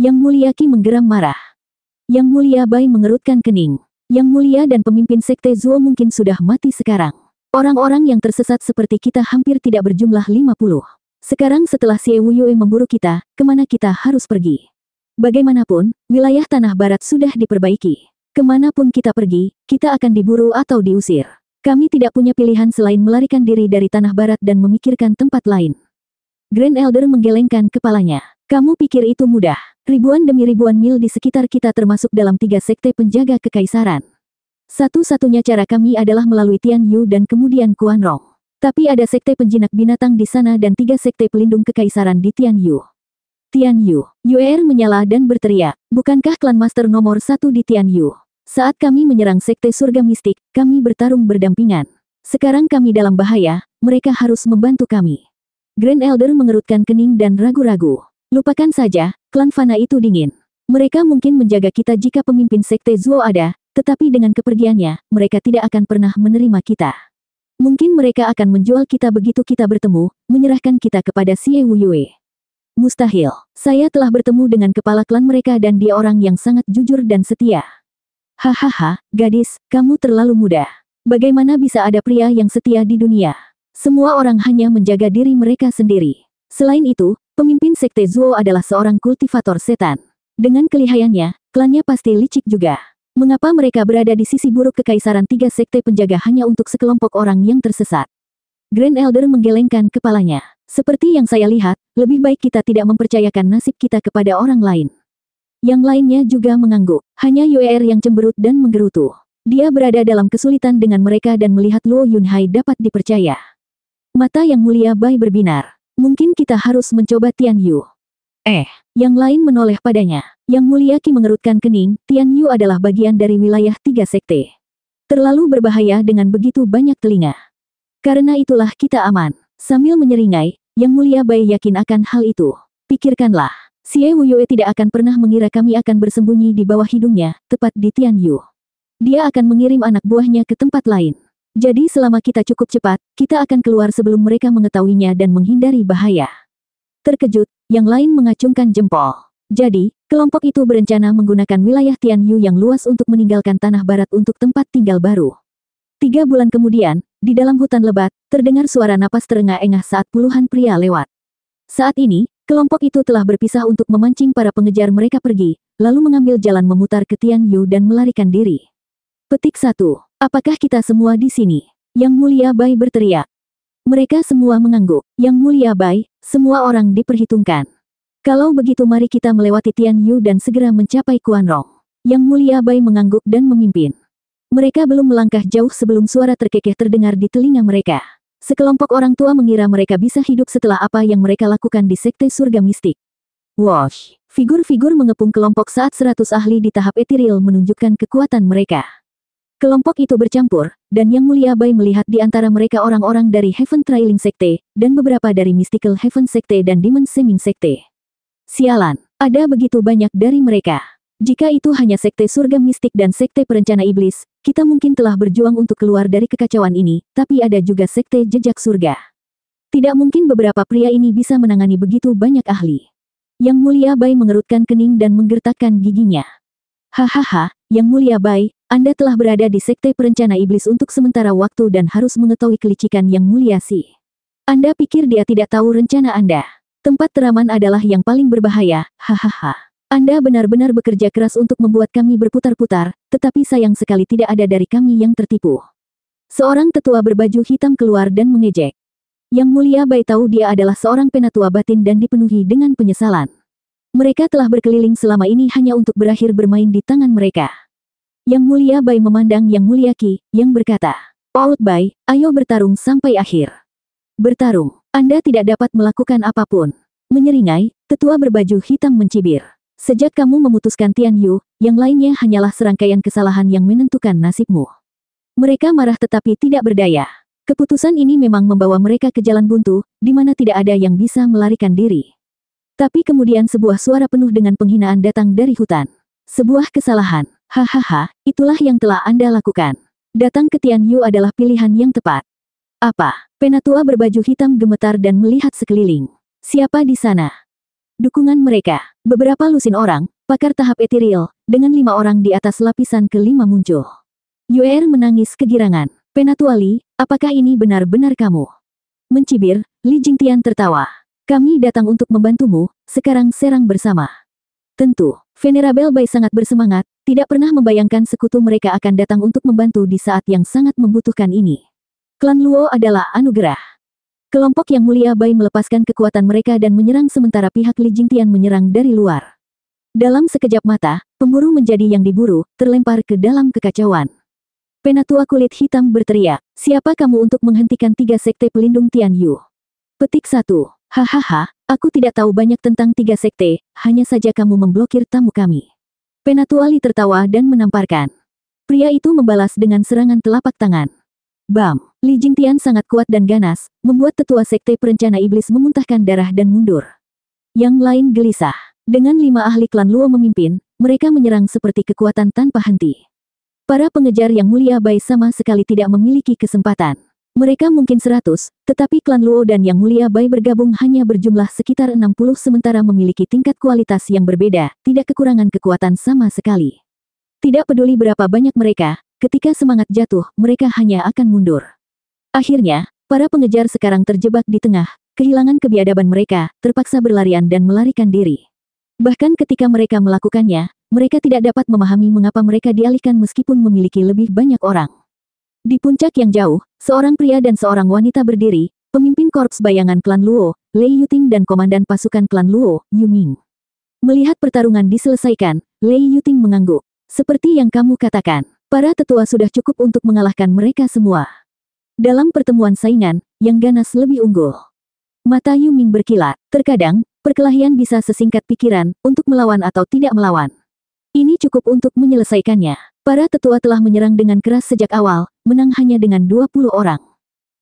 Yang Mulia Qi menggeram marah. Yang Mulia Bai mengerutkan kening. Yang Mulia dan pemimpin sekte Zuo mungkin sudah mati sekarang. Orang-orang yang tersesat seperti kita hampir tidak berjumlah 50. Sekarang setelah Xie Wuyue memburu kita, kemana kita harus pergi? Bagaimanapun, wilayah tanah barat sudah diperbaiki. Kemanapun kita pergi, kita akan diburu atau diusir. Kami tidak punya pilihan selain melarikan diri dari tanah barat dan memikirkan tempat lain. Grand Elder menggelengkan kepalanya. Kamu pikir itu mudah? Ribuan demi ribuan mil di sekitar kita termasuk dalam 3 sekte penjaga kekaisaran. Satu-satunya cara kami adalah melalui Tian Yu dan kemudian Quan Rong. Tapi ada sekte penjinak binatang di sana dan 3 sekte pelindung kekaisaran di Tian Yu. Tian Yu. Yuer menyala dan berteriak, bukankah klan master nomor 1 di Tian Yu? Saat kami menyerang sekte surga mistik, kami bertarung berdampingan. Sekarang kami dalam bahaya, mereka harus membantu kami. Grand Elder mengerutkan kening dan ragu-ragu. Lupakan saja, klan fana itu dingin. Mereka mungkin menjaga kita jika pemimpin sekte Zuo ada, tetapi dengan kepergiannya, mereka tidak akan pernah menerima kita. Mungkin mereka akan menjual kita begitu kita bertemu, menyerahkan kita kepada Xie Wuyue. Mustahil. Saya telah bertemu dengan kepala klan mereka dan dia orang yang sangat jujur dan setia. Hahaha, gadis, kamu terlalu muda. Bagaimana bisa ada pria yang setia di dunia? Semua orang hanya menjaga diri mereka sendiri. Selain itu, pemimpin sekte Zuo adalah seorang kultivator setan. Dengan kelihayannya, klannya pasti licik juga. Mengapa mereka berada di sisi buruk kekaisaran 3 sekte penjaga hanya untuk sekelompok orang yang tersesat? Grand Elder menggelengkan kepalanya. Seperti yang saya lihat, lebih baik kita tidak mempercayakan nasib kita kepada orang lain. Yang lainnya juga mengangguk. Hanya Yuer yang cemberut dan menggerutu. Dia berada dalam kesulitan dengan mereka dan melihat Luo Yunhai dapat dipercaya. Mata Yang Mulia Bai berbinar. Mungkin kita harus mencoba Tian Yu. Yang lain menoleh padanya. Yang Mulia Qi mengerutkan kening, Tian Yu adalah bagian dari wilayah 3 sekte. Terlalu berbahaya dengan begitu banyak telinga. Karena itulah kita aman. Sambil menyeringai, Yang Mulia Bai yakin akan hal itu. Pikirkanlah, Xie Wuyue tidak akan pernah mengira kami akan bersembunyi di bawah hidungnya, tepat di Tian Yu. Dia akan mengirim anak buahnya ke tempat lain. Jadi selama kita cukup cepat, kita akan keluar sebelum mereka mengetahuinya dan menghindari bahaya. Terkejut, yang lain mengacungkan jempol. Jadi, kelompok itu berencana menggunakan wilayah Tian Yu yang luas untuk meninggalkan tanah barat untuk tempat tinggal baru. 3 bulan kemudian, di dalam hutan lebat, terdengar suara napas terengah-engah saat puluhan pria lewat. Saat ini, kelompok itu telah berpisah untuk memancing para pengejar mereka pergi, lalu mengambil jalan memutar ke Tian Yu dan melarikan diri. Petik 1. Apakah kita semua di sini? Yang Mulia Bai berteriak. Mereka semua mengangguk. Yang Mulia Bai, semua orang diperhitungkan. Kalau begitu mari kita melewati Tian Yu dan segera mencapai Quan Rong. Yang Mulia Bai mengangguk dan memimpin. Mereka belum melangkah jauh sebelum suara terkekeh terdengar di telinga mereka. Sekelompok orang tua mengira mereka bisa hidup setelah apa yang mereka lakukan di sekte surga mistik. Wosh! Figur-figur mengepung kelompok saat 100 ahli di tahap etiril menunjukkan kekuatan mereka. Kelompok itu bercampur, dan Yang Mulia Bai melihat di antara mereka orang-orang dari Heaven Trailing Sekte, dan beberapa dari Mystical Heaven Sekte dan Demon Seeming Sekte. Sialan, ada begitu banyak dari mereka. Jika itu hanya sekte surga mistik dan sekte perencana iblis, kita mungkin telah berjuang untuk keluar dari kekacauan ini, tapi ada juga sekte jejak surga. Tidak mungkin beberapa pria ini bisa menangani begitu banyak ahli. Yang Mulia Bai mengerutkan kening dan menggertakkan giginya. Hahaha, Yang Mulia Bai, Anda telah berada di sekte perencana iblis untuk sementara waktu dan harus mengetahui kelicikan Yang Mulia Si. Anda pikir dia tidak tahu rencana Anda? Tempat teraman adalah yang paling berbahaya, hahaha. Anda benar-benar bekerja keras untuk membuat kami berputar-putar, tetapi sayang sekali tidak ada dari kami yang tertipu. Seorang tetua berbaju hitam keluar dan mengejek. Yang Mulia Bai tahu dia adalah seorang penatua batin dan dipenuhi dengan penyesalan. Mereka telah berkeliling selama ini hanya untuk berakhir bermain di tangan mereka. Yang Mulia Bai memandang Yang Mulia Qi, yang berkata, "Old Bai, ayo bertarung sampai akhir." "Bertarung? Anda tidak dapat melakukan apapun." Menyeringai, tetua berbaju hitam mencibir. "Sejak kamu memutuskan Tian Yu, yang lainnya hanyalah serangkaian kesalahan yang menentukan nasibmu." Mereka marah tetapi tidak berdaya. Keputusan ini memang membawa mereka ke jalan buntu, di mana tidak ada yang bisa melarikan diri. Tapi kemudian sebuah suara penuh dengan penghinaan datang dari hutan. "Sebuah kesalahan. Hahaha, itulah yang telah Anda lakukan. Datang ke Tian Yu adalah pilihan yang tepat." "Apa?" Penatua berbaju hitam gemetar dan melihat sekeliling. "Siapa di sana?" Dukungan mereka. Beberapa lusin orang, pakar tahap etiril, dengan 5 orang di atas lapisan ke-5 muncul. Yuer menangis kegirangan. "Penatua Li, apakah ini benar-benar kamu?" Mencibir, Li Jingtian tertawa. "Kami datang untuk membantumu, sekarang serang bersama." Tentu, Venerable Bai sangat bersemangat, tidak pernah membayangkan sekutu mereka akan datang untuk membantu di saat yang sangat membutuhkan ini. Klan Luo adalah anugerah. Kelompok Yang Mulia Bai melepaskan kekuatan mereka dan menyerang sementara pihak Li Jingtian menyerang dari luar. Dalam sekejap mata, pemburu menjadi yang diburu, terlempar ke dalam kekacauan. Penatua kulit hitam berteriak, "Siapa kamu untuk menghentikan 3 sekte pelindung Tian Yu?" Petik 1. "Hahaha, aku tidak tahu banyak tentang 3 sekte, hanya saja kamu memblokir tamu kami." Penatua Li tertawa dan menamparkan. Pria itu membalas dengan serangan telapak tangan. Bam! Li Jingtian sangat kuat dan ganas, membuat tetua sekte perencana iblis memuntahkan darah dan mundur. Yang lain gelisah. Dengan 5 ahli klan Luo memimpin, mereka menyerang seperti kekuatan tanpa henti. Para pengejar Yang Mulia Bai sama sekali tidak memiliki kesempatan. Mereka mungkin 100, tetapi klan Luo dan Yang Mulia Bai bergabung hanya berjumlah sekitar 60 sementara memiliki tingkat kualitas yang berbeda, tidak kekurangan kekuatan sama sekali. Tidak peduli berapa banyak mereka, ketika semangat jatuh, mereka hanya akan mundur. Akhirnya, para pengejar sekarang terjebak di tengah, kehilangan kebiadaban mereka, terpaksa berlarian dan melarikan diri. Bahkan ketika mereka melakukannya, mereka tidak dapat memahami mengapa mereka dialihkan meskipun memiliki lebih banyak orang. Di puncak yang jauh, seorang pria dan seorang wanita berdiri, pemimpin korps bayangan klan Luo, Lei Yuting dan komandan pasukan klan Luo, Yu Ming. Melihat pertarungan diselesaikan, Lei Yuting mengangguk. "Seperti yang kamu katakan, para tetua sudah cukup untuk mengalahkan mereka semua." Dalam pertemuan saingan, yang ganas lebih unggul. Mata Yu Ming berkilat. Terkadang, perkelahian bisa sesingkat pikiran, untuk melawan atau tidak melawan. Ini cukup untuk menyelesaikannya. Para tetua telah menyerang dengan keras sejak awal, menang hanya dengan 20 orang.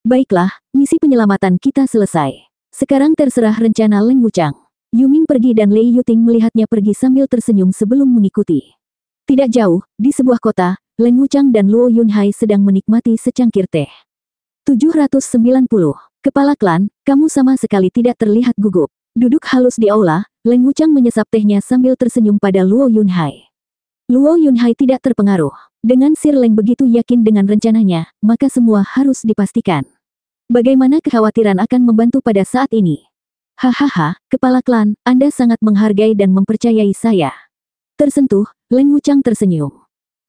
"Baiklah, misi penyelamatan kita selesai. Sekarang terserah rencana Leng Wuchang." Yu Ming pergi dan Lei Yuting melihatnya pergi sambil tersenyum sebelum mengikuti. Tidak jauh, di sebuah kota, Leng Wuchang dan Luo Yunhai sedang menikmati secangkir teh. 790. "Kepala klan, kamu sama sekali tidak terlihat gugup." Duduk halus di aula, Leng Wuchang menyesap tehnya sambil tersenyum pada Luo Yunhai. Luo Yunhai tidak terpengaruh. Dengan Sir Leng begitu yakin dengan rencananya, maka semua harus dipastikan. Bagaimana kekhawatiran akan membantu pada saat ini? "Hahaha, kepala klan, Anda sangat menghargai dan mempercayai saya." Tersentuh, Leng Wuchang tersenyum.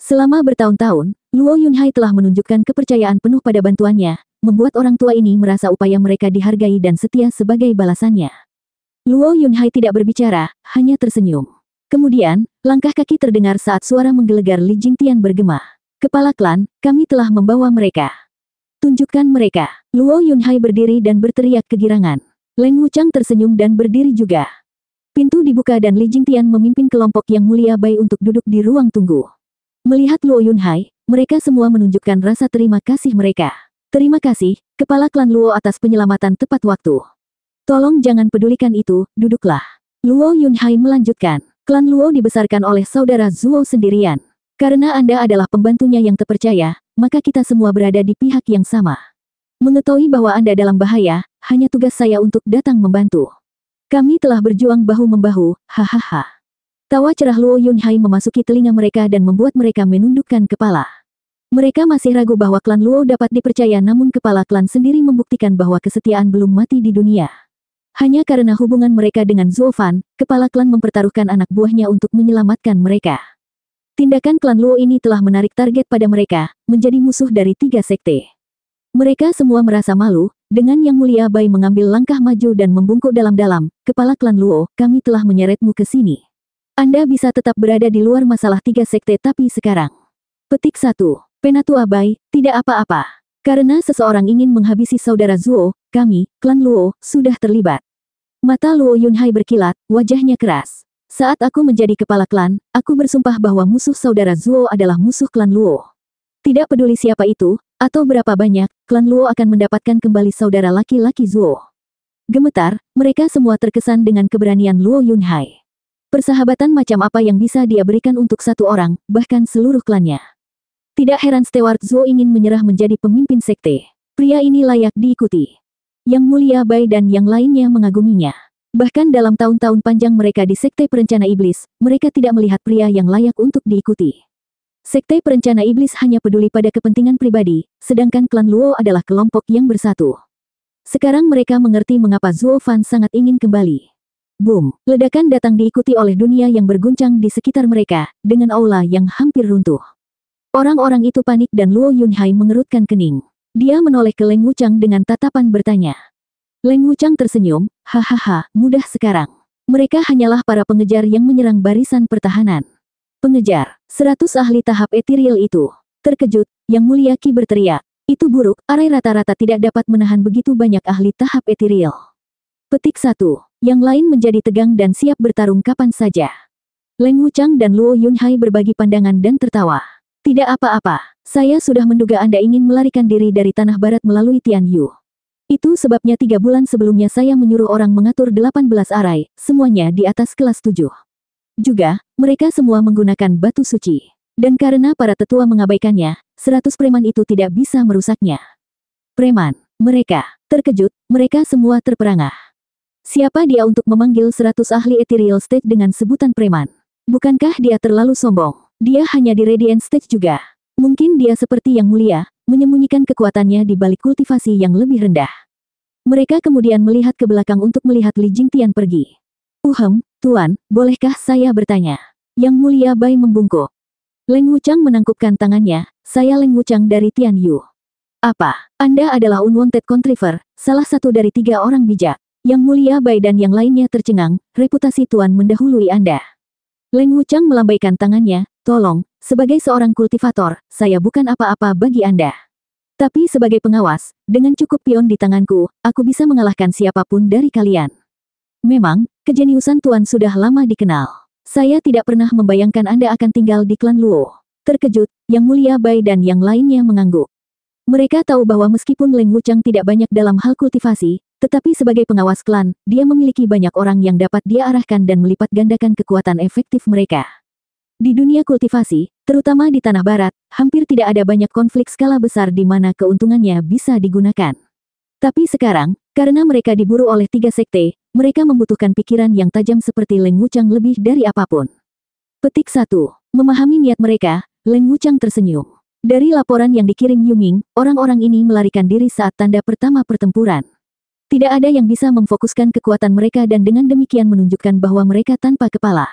Selama bertahun-tahun, Luo Yunhai telah menunjukkan kepercayaan penuh pada bantuannya, membuat orang tua ini merasa upaya mereka dihargai dan setia sebagai balasannya. Luo Yunhai tidak berbicara, hanya tersenyum. Kemudian, langkah kaki terdengar saat suara menggelegar Li Jingtian bergema. "Kepala klan, kami telah membawa mereka." "Tunjukkan mereka." Luo Yunhai berdiri dan berteriak kegirangan. Leng Wuchang tersenyum dan berdiri juga. Pintu dibuka dan Li Jingtian memimpin kelompok Yang Mulia Bai untuk duduk di ruang tunggu. Melihat Luo Yunhai, mereka semua menunjukkan rasa terima kasih mereka. "Terima kasih, Kepala Klan Luo atas penyelamatan tepat waktu. Tolong jangan pedulikan itu, duduklah." Luo Yunhai melanjutkan. "Klan Luo dibesarkan oleh saudara Zuo sendirian. Karena Anda adalah pembantunya yang terpercaya, maka kita semua berada di pihak yang sama. Mengetahui bahwa Anda dalam bahaya, hanya tugas saya untuk datang membantu. Kami telah berjuang bahu-membahu, hahaha." Tawa cerah Luo Yunhai memasuki telinga mereka dan membuat mereka menundukkan kepala. Mereka masih ragu bahwa klan Luo dapat dipercaya, namun kepala klan sendiri membuktikan bahwa kesetiaan belum mati di dunia. Hanya karena hubungan mereka dengan Zuo Fan, kepala klan mempertaruhkan anak buahnya untuk menyelamatkan mereka. Tindakan klan Luo ini telah menarik target pada mereka, menjadi musuh dari 3 sekte. Mereka semua merasa malu, Dengan Yang Mulia Bai mengambil langkah maju dan membungkuk dalam-dalam, kepala klan Luo, kami telah menyeretmu ke sini. Anda bisa tetap berada di luar masalah 3 sekte tapi sekarang. Petik 1. Penatua Bai, tidak apa-apa. Karena seseorang ingin menghabisi saudara Zuo, kami, klan Luo, sudah terlibat. Mata Luo Yunhai berkilat, wajahnya keras. Saat aku menjadi kepala klan, aku bersumpah bahwa musuh saudara Zuo adalah musuh klan Luo. Tidak peduli siapa itu, atau berapa banyak, klan Luo akan mendapatkan kembali saudara laki-laki Zuo. Gemetar, mereka semua terkesan dengan keberanian Luo Yunhai. Persahabatan macam apa yang bisa dia berikan untuk satu orang, bahkan seluruh klannya. Tidak heran Steward Zuo ingin menyerah menjadi pemimpin sekte. Pria ini layak diikuti. Yang Mulia Bai dan yang lainnya mengaguminya. Bahkan dalam tahun-tahun panjang mereka di Sekte Perencana Iblis, mereka tidak melihat pria yang layak untuk diikuti. Sekte Perencana Iblis hanya peduli pada kepentingan pribadi, sedangkan klan Luo adalah kelompok yang bersatu. Sekarang mereka mengerti mengapa Zuo Fan sangat ingin kembali. Boom! Ledakan datang diikuti oleh dunia yang berguncang di sekitar mereka, dengan aula yang hampir runtuh. Orang-orang itu panik dan Luo Yunhai mengerutkan kening. Dia menoleh ke Leng Wuchang dengan tatapan bertanya. Leng Wuchang tersenyum, hahaha, mudah sekarang. Mereka hanyalah para pengejar yang menyerang barisan pertahanan. Pengejar, 100 ahli tahap etiril itu. Terkejut, Yang Mulia Qi berteriak. Itu buruk, arai rata-rata tidak dapat menahan begitu banyak ahli tahap etiril. Petik 1. Yang lain menjadi tegang dan siap bertarung kapan saja. Leng Wuchang dan Luo Yunhai berbagi pandangan dan tertawa. Tidak apa-apa, saya sudah menduga Anda ingin melarikan diri dari tanah barat melalui Tian Yu. Itu sebabnya 3 bulan sebelumnya saya menyuruh orang mengatur 18 arai, semuanya di atas kelas 7. Juga, mereka semua menggunakan batu suci. Dan karena para tetua mengabaikannya, 100 preman itu tidak bisa merusaknya. Preman, mereka, terkejut, mereka semua terperangah. Siapa dia untuk memanggil 100 ahli ethereal stage dengan sebutan preman? Bukankah dia terlalu sombong? Dia hanya di Radiant Stage juga. Mungkin dia seperti Yang Mulia, menyembunyikan kekuatannya di balik kultivasi yang lebih rendah. Mereka kemudian melihat ke belakang untuk melihat Li Jingtian pergi. Tuan, bolehkah saya bertanya? Yang Mulia Bai membungkuk. Leng Wuchang menangkupkan tangannya, saya Leng Wuchang dari Tian Yu. Apa? Anda adalah unwanted contriver, salah satu dari 3 orang bijak. Yang Mulia Bai dan yang lainnya tercengang, reputasi Tuan mendahului Anda. Leng Wuchang melambaikan tangannya, tolong, sebagai seorang kultivator, saya bukan apa-apa bagi Anda. Tapi sebagai pengawas, dengan cukup pion di tanganku, aku bisa mengalahkan siapapun dari kalian. Memang, kejeniusan Tuan sudah lama dikenal. Saya tidak pernah membayangkan Anda akan tinggal di klan Luo. Terkejut, Yang Mulia Bai dan yang lainnya mengangguk. Mereka tahu bahwa meskipun Leng Wuchang tidak banyak dalam hal kultivasi, tetapi sebagai pengawas klan, dia memiliki banyak orang yang dapat dia arahkan dan melipat gandakan kekuatan efektif mereka. Di dunia kultivasi, terutama di Tanah Barat, hampir tidak ada banyak konflik skala besar di mana keuntungannya bisa digunakan. Tapi sekarang, karena mereka diburu oleh 3 sekte, mereka membutuhkan pikiran yang tajam seperti Leng Wuchang lebih dari apapun. Petik 1. Memahami niat mereka, Leng Wuchang tersenyum. Dari laporan yang dikirim Yuming, orang-orang ini melarikan diri saat tanda pertama pertempuran. Tidak ada yang bisa memfokuskan kekuatan mereka dan dengan demikian menunjukkan bahwa mereka tanpa kepala.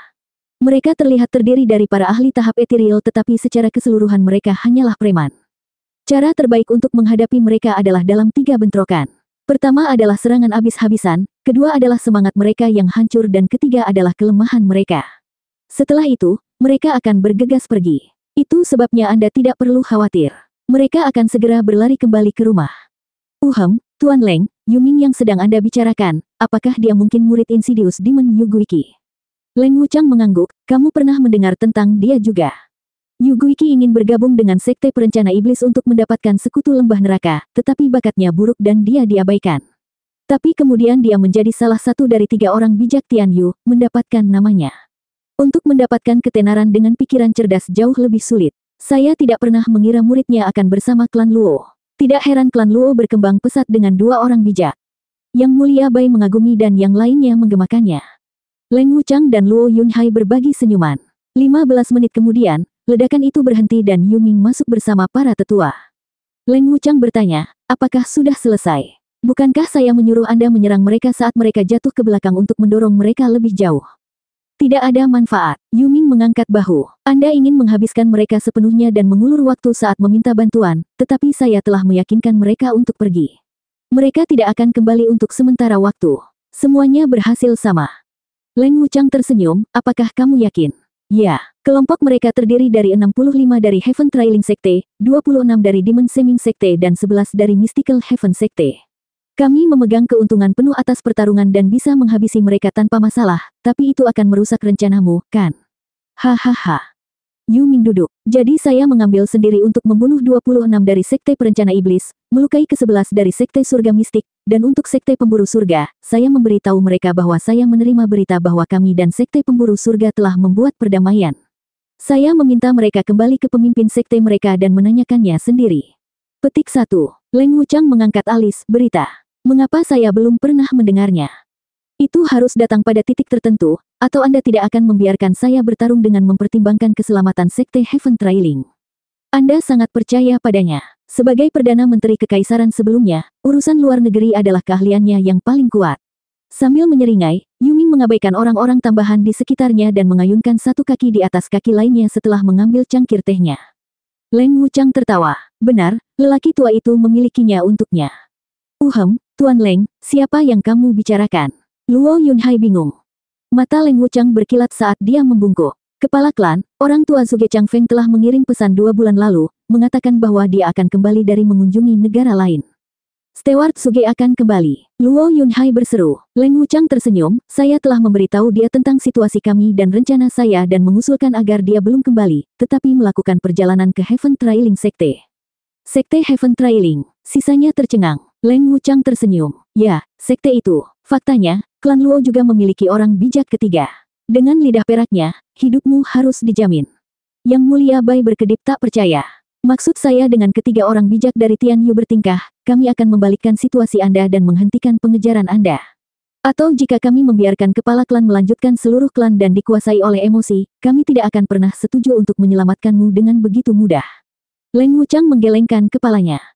Mereka terlihat terdiri dari para ahli tahap etiril tetapi secara keseluruhan mereka hanyalah preman. Cara terbaik untuk menghadapi mereka adalah dalam 3 bentrokan. Pertama adalah serangan habis-habisan, kedua adalah semangat mereka yang hancur dan ketiga adalah kelemahan mereka. Setelah itu, mereka akan bergegas pergi. Itu sebabnya Anda tidak perlu khawatir. Mereka akan segera berlari kembali ke rumah. Tuan Leng, Yuming yang sedang Anda bicarakan, apakah dia mungkin murid Insidious Demon Yu Guiqi? Leng Wuchang mengangguk, kamu pernah mendengar tentang dia juga. Yu Guiqi ingin bergabung dengan Sekte Perencana Iblis untuk mendapatkan sekutu lembah neraka, tetapi bakatnya buruk dan dia diabaikan. Tapi kemudian dia menjadi salah satu dari 3 orang bijak Tian Yu, mendapatkan namanya. Untuk mendapatkan ketenaran dengan pikiran cerdas jauh lebih sulit. Saya tidak pernah mengira muridnya akan bersama klan Luo. Tidak heran klan Luo berkembang pesat dengan 2 orang bijak. Yang Mulia Bai mengagumi dan yang lainnya menggemakannya. Leng Wuchang dan Luo Yunhai berbagi senyuman. 15 menit kemudian, ledakan itu berhenti dan Yuming masuk bersama para tetua. Leng Wuchang bertanya, apakah sudah selesai? Bukankah saya menyuruh Anda menyerang mereka saat mereka jatuh ke belakang untuk mendorong mereka lebih jauh? Tidak ada manfaat. Yuming mengangkat bahu. Anda ingin menghabiskan mereka sepenuhnya dan mengulur waktu saat meminta bantuan, tetapi saya telah meyakinkan mereka untuk pergi. Mereka tidak akan kembali untuk sementara waktu. Semuanya berhasil sama. Leng Wuchang tersenyum, apakah kamu yakin? Ya, kelompok mereka terdiri dari 65 dari Heaven Trailing Sekte, 26 dari Demon Seming Sekte dan 11 dari Mystical Heaven Sekte. Kami memegang keuntungan penuh atas pertarungan dan bisa menghabisi mereka tanpa masalah, tapi itu akan merusak rencanamu, kan? Hahaha. Yu Ming duduk. Jadi saya mengambil sendiri untuk membunuh 26 dari Sekte Perencana Iblis, melukai ke-11 dari Sekte Surga Mistik, dan untuk Sekte Pemburu Surga, saya memberitahu mereka bahwa saya menerima berita bahwa kami dan Sekte Pemburu Surga telah membuat perdamaian. Saya meminta mereka kembali ke pemimpin Sekte mereka dan menanyakannya sendiri. Petik 1. Leng Wuchang mengangkat alis, berita. Mengapa saya belum pernah mendengarnya? Itu harus datang pada titik tertentu, atau Anda tidak akan membiarkan saya bertarung dengan mempertimbangkan keselamatan Sekte Heaven Trailing. Anda sangat percaya padanya. Sebagai Perdana Menteri Kekaisaran sebelumnya, urusan luar negeri adalah keahliannya yang paling kuat. Sambil menyeringai, Yu Ming mengabaikan orang-orang tambahan di sekitarnya dan mengayunkan satu kaki di atas kaki lainnya setelah mengambil cangkir tehnya. Leng Wuchang tertawa. Benar, lelaki tua itu memilikinya untuknya. Tuan Leng, siapa yang kamu bicarakan? Luo Yunhai bingung. Mata Leng Wuchang berkilat saat dia membungkuk. Kepala klan, orang tua Zhuge Changfeng telah mengirim pesan 2 bulan lalu, mengatakan bahwa dia akan kembali dari mengunjungi negara lain. Steward Zhuge akan kembali. Luo Yunhai berseru. Leng Wuchang tersenyum, saya telah memberitahu dia tentang situasi kami dan rencana saya dan mengusulkan agar dia belum kembali, tetapi melakukan perjalanan ke Heaven Trailing Sekte. Sekte Heaven Trailing. Sisanya tercengang. Leng Wuchang tersenyum. Ya, sekte itu. Faktanya, klan Luo juga memiliki orang bijak ketiga. Dengan lidah peraknya, hidupmu harus dijamin. Yang Mulia Bai berkedip tak percaya. Maksud saya dengan ketiga orang bijak dari Tian Yu bertingkah, kami akan membalikkan situasi Anda dan menghentikan pengejaran Anda. Atau jika kami membiarkan kepala klan melanjutkan seluruh klan dan dikuasai oleh emosi, kami tidak akan pernah setuju untuk menyelamatkanmu dengan begitu mudah. Leng Wuchang menggelengkan kepalanya.